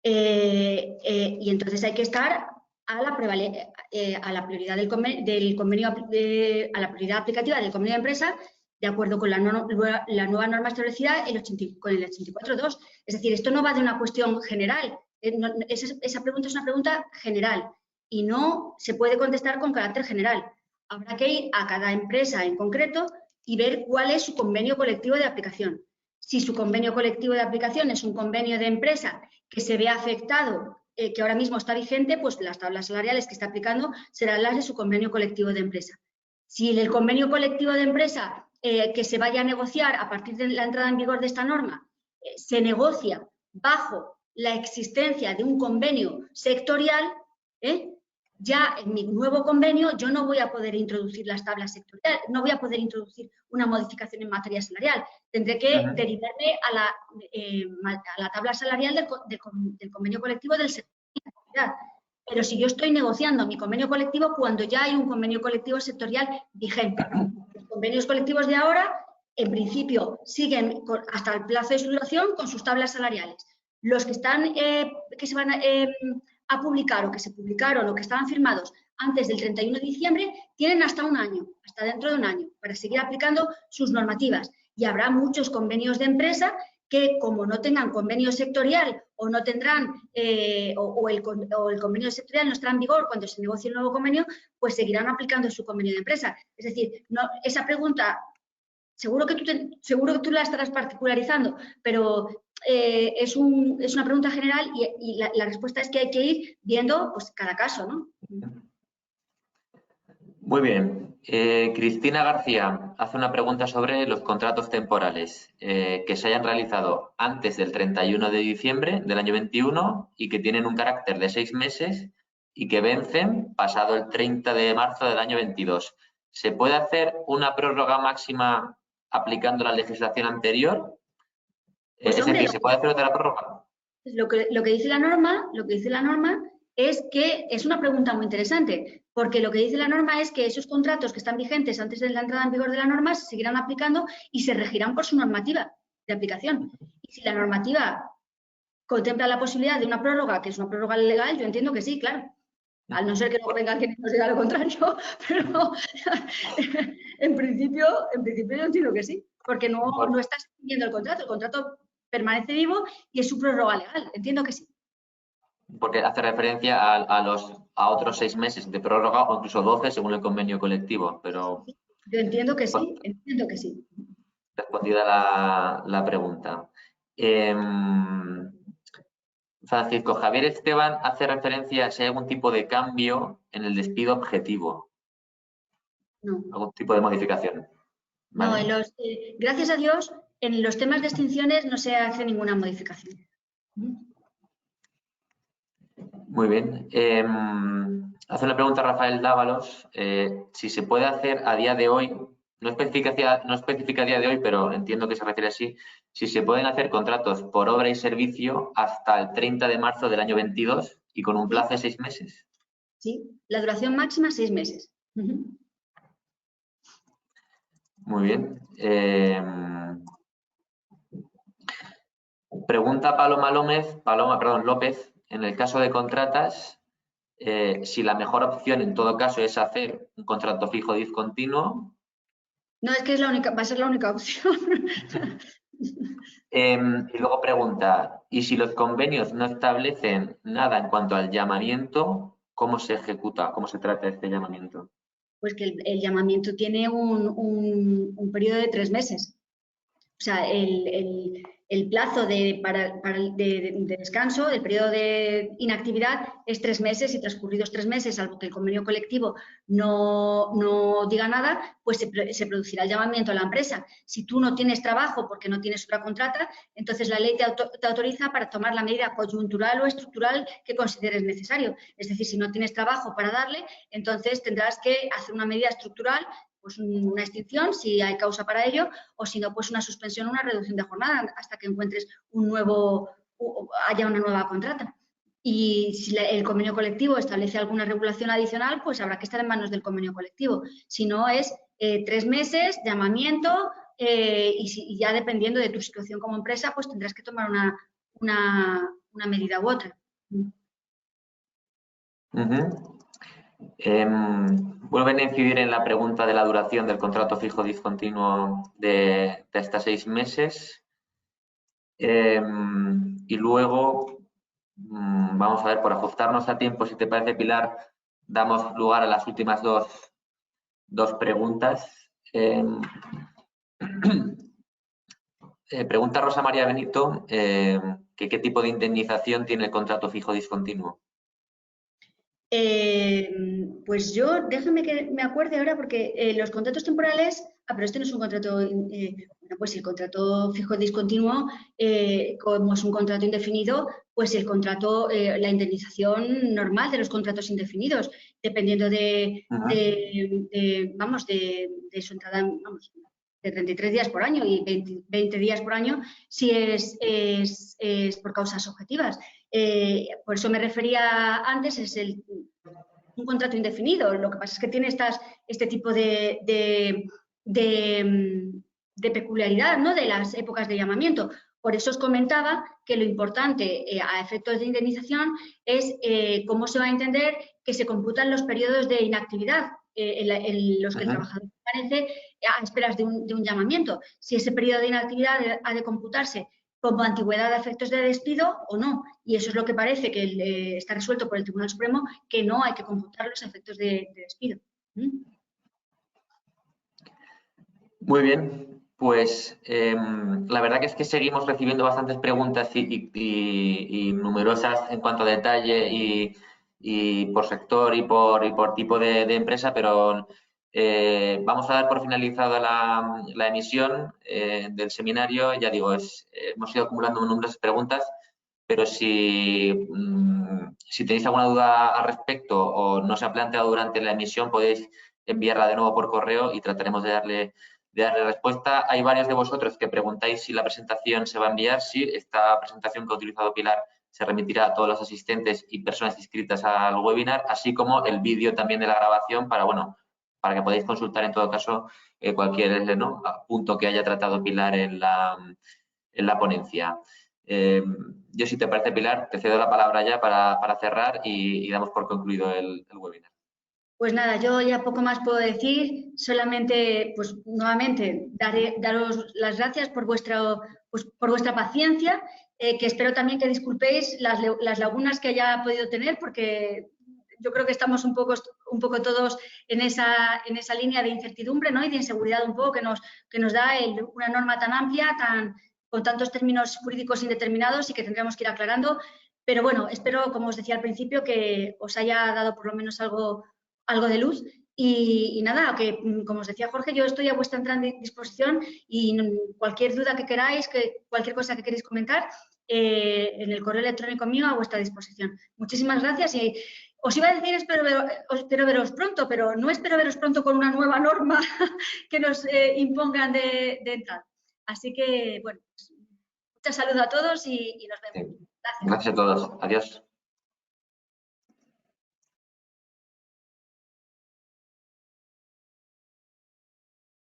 Speaker 3: Y entonces hay que estar a la prioridad del convenio, a la prioridad aplicativa del convenio de empresa, de acuerdo con la nueva norma establecida con el 84.2. Es decir, esto no va de una cuestión general. Esa pregunta es una pregunta general y no se puede contestar con carácter general. Habrá que ir a cada empresa en concreto y ver cuál es su convenio colectivo de aplicación. Si su convenio colectivo de aplicación es un convenio de empresa que se ve afectado, que ahora mismo está vigente, pues las tablas salariales que está aplicando serán las de su convenio colectivo de empresa. Si el convenio colectivo de empresa que se vaya a negociar a partir de la entrada en vigor de esta norma se negocia bajo la existencia de un convenio sectorial, ya en mi nuevo convenio yo no voy a poder introducir las tablas sectoriales, no voy a poder introducir una modificación en materia salarial. Tendré que derivarme a la tabla salarial del convenio colectivo del sector de la actividad. Pero si yo estoy negociando mi convenio colectivo cuando ya hay un convenio colectivo sectorial vigente. Los convenios colectivos de ahora, en principio, siguen hasta el plazo de su duración con sus tablas salariales. Los que se van a publicar o que se publicaron o que estaban firmados antes del 31 de diciembre, tienen hasta un año, hasta dentro de un año, para seguir aplicando sus normativas. Y habrá muchos convenios de empresa que, como no tengan convenio sectorial o no tendrán, o el convenio sectorial no estará en vigor cuando se negocie el nuevo convenio, pues seguirán aplicando su convenio de empresa. Es decir, no, esa pregunta, seguro que tú la estarás particularizando, pero es una pregunta general y la respuesta es que hay que ir viendo pues, cada caso, ¿no?
Speaker 1: Muy bien. Cristina García hace una pregunta sobre los contratos temporales que se hayan realizado antes del 31 de diciembre del año 21 y que tienen un carácter de 6 meses y que vencen pasado el 30 de marzo del año 22. ¿Se puede hacer una prórroga máxima aplicando la legislación anterior?
Speaker 3: Pues,
Speaker 1: es decir, ¿se puede hacer otra prórroga?
Speaker 3: Lo que dice la norma es que es una pregunta muy interesante, porque lo que dice la norma es que esos contratos que están vigentes antes de la entrada en vigor de la norma se seguirán aplicando y se regirán por su normativa de aplicación. Y si la normativa contempla la posibilidad de una prórroga, que es una prórroga legal, yo entiendo que sí, claro. Al no ser que no venga quien nos diga lo contrario, pero en principio yo entiendo que sí, porque no estás siguiendo el contrato permanece vivo y es su prórroga legal, entiendo que sí.
Speaker 1: Porque hace referencia a otros 6 meses de prórroga o incluso 12 según el convenio colectivo, pero...
Speaker 3: Yo entiendo que sí,
Speaker 1: Respondida la pregunta. Francisco Javier Esteban hace referencia a si hay algún tipo de cambio en el despido objetivo.
Speaker 3: No.
Speaker 1: Algún tipo de modificación. ¿vale?
Speaker 3: No, gracias a Dios, en los temas de extinciones no se hace ninguna modificación.
Speaker 1: Muy bien. Hace una pregunta Rafael Dávalos. Si se puede hacer a día de hoy, no especifica a día de hoy, pero entiendo que se refiere así, si se pueden hacer contratos por obra y servicio hasta el 30 de marzo del año 22 y con un plazo de 6 meses.
Speaker 3: Sí, la duración máxima 6 meses.
Speaker 1: Muy bien. Pregunta Paloma López, en el caso de contratas, si la mejor opción en todo caso es hacer un contrato fijo discontinuo.
Speaker 3: No, es que va a ser la única opción.
Speaker 1: Y luego pregunta, ¿y si los convenios no establecen nada en cuanto al llamamiento, cómo se ejecuta, cómo se trata este llamamiento?
Speaker 3: Pues que el llamamiento tiene un periodo de 3 meses. O sea, el plazo de descanso, el periodo de inactividad es 3 meses y transcurridos 3 meses, salvo que el convenio colectivo no diga nada, pues se producirá el llamamiento a la empresa. Si tú no tienes trabajo porque no tienes otra contrata, entonces la ley te autoriza para tomar la medida coyuntural o estructural que consideres necesario. Es decir, si no tienes trabajo para darle, entonces tendrás que hacer una medida estructural, pues una extinción si hay causa para ello, o si no, pues una suspensión, una reducción de jornada hasta que encuentres haya una nueva contrata. Y si el convenio colectivo establece alguna regulación adicional, pues habrá que estar en manos del convenio colectivo. Si no, es 3 meses, llamamiento, y ya dependiendo de tu situación como empresa, pues tendrás que tomar una medida u otra.
Speaker 1: Vuelven a incidir en la pregunta de la duración del contrato fijo discontinuo de hasta 6 meses. Y luego, vamos a ver, por ajustarnos a tiempo, si te parece, Pilar, damos lugar a las últimas dos preguntas. Pregunta Rosa María Benito, que qué tipo de indemnización tiene el contrato fijo discontinuo.
Speaker 3: Pues yo, déjame que me acuerde ahora, porque los contratos temporales, pero este no es un contrato, pues el contrato fijo discontinuo, como es un contrato indefinido, pues el contrato, la indemnización normal de los contratos indefinidos, dependiendo de su entrada, de 33 días por año y 20 días por año, si es por causas objetivas. Por eso me refería antes, es un contrato indefinido. Lo que pasa es que tiene este tipo de peculiaridad, ¿no?, de las épocas de llamamiento. Por eso os comentaba que lo importante a efectos de indemnización es cómo se va a entender que se computan los periodos de inactividad en los que el trabajador permanece a esperas de un llamamiento. Si ese periodo de inactividad ha de computarse como antigüedad de efectos de despido o no. Y eso es lo que parece que está resuelto por el Tribunal Supremo, que no hay que computar los efectos de despido.
Speaker 1: Muy bien, pues la verdad que es que seguimos recibiendo bastantes preguntas y numerosas en cuanto a detalle y por sector y por tipo de empresa, pero vamos a dar por finalizada la emisión del seminario. Ya digo, hemos ido acumulando numerosas preguntas, pero si tenéis alguna duda al respecto o no se ha planteado durante la emisión, podéis enviarla de nuevo por correo y trataremos de darle respuesta. Hay varios de vosotros que preguntáis si la presentación se va a enviar. Sí, esta presentación que ha utilizado Pilar se remitirá a todos los asistentes y personas inscritas al webinar, así como el vídeo también de la grabación para que podáis consultar en todo caso cualquier punto que haya tratado Pilar en la ponencia. Yo, si te parece, Pilar, te cedo la palabra ya para cerrar y damos por concluido el webinar.
Speaker 3: Pues nada, yo ya poco más puedo decir, solamente, pues nuevamente, daros las gracias por vuestra paciencia, que espero también que disculpéis las lagunas que haya podido tener, porque yo creo que estamos un poco todos en esa línea de incertidumbre, ¿no?, y de inseguridad un poco que nos da una norma tan amplia, con tantos términos jurídicos indeterminados y que tendremos que ir aclarando. Pero bueno, espero, como os decía al principio, que os haya dado por lo menos algo de luz Y nada, que como os decía Jorge, yo estoy a vuestra entera disposición y cualquier duda que queráis, cualquier cosa que queréis comentar, en el correo electrónico mío a vuestra disposición. Muchísimas gracias y os iba a decir espero veros pronto, pero no espero veros pronto con una nueva norma que nos impongan de entrar. Así que, bueno, mucha salud a todos y nos vemos. Gracias.
Speaker 1: Gracias a todos. Adiós.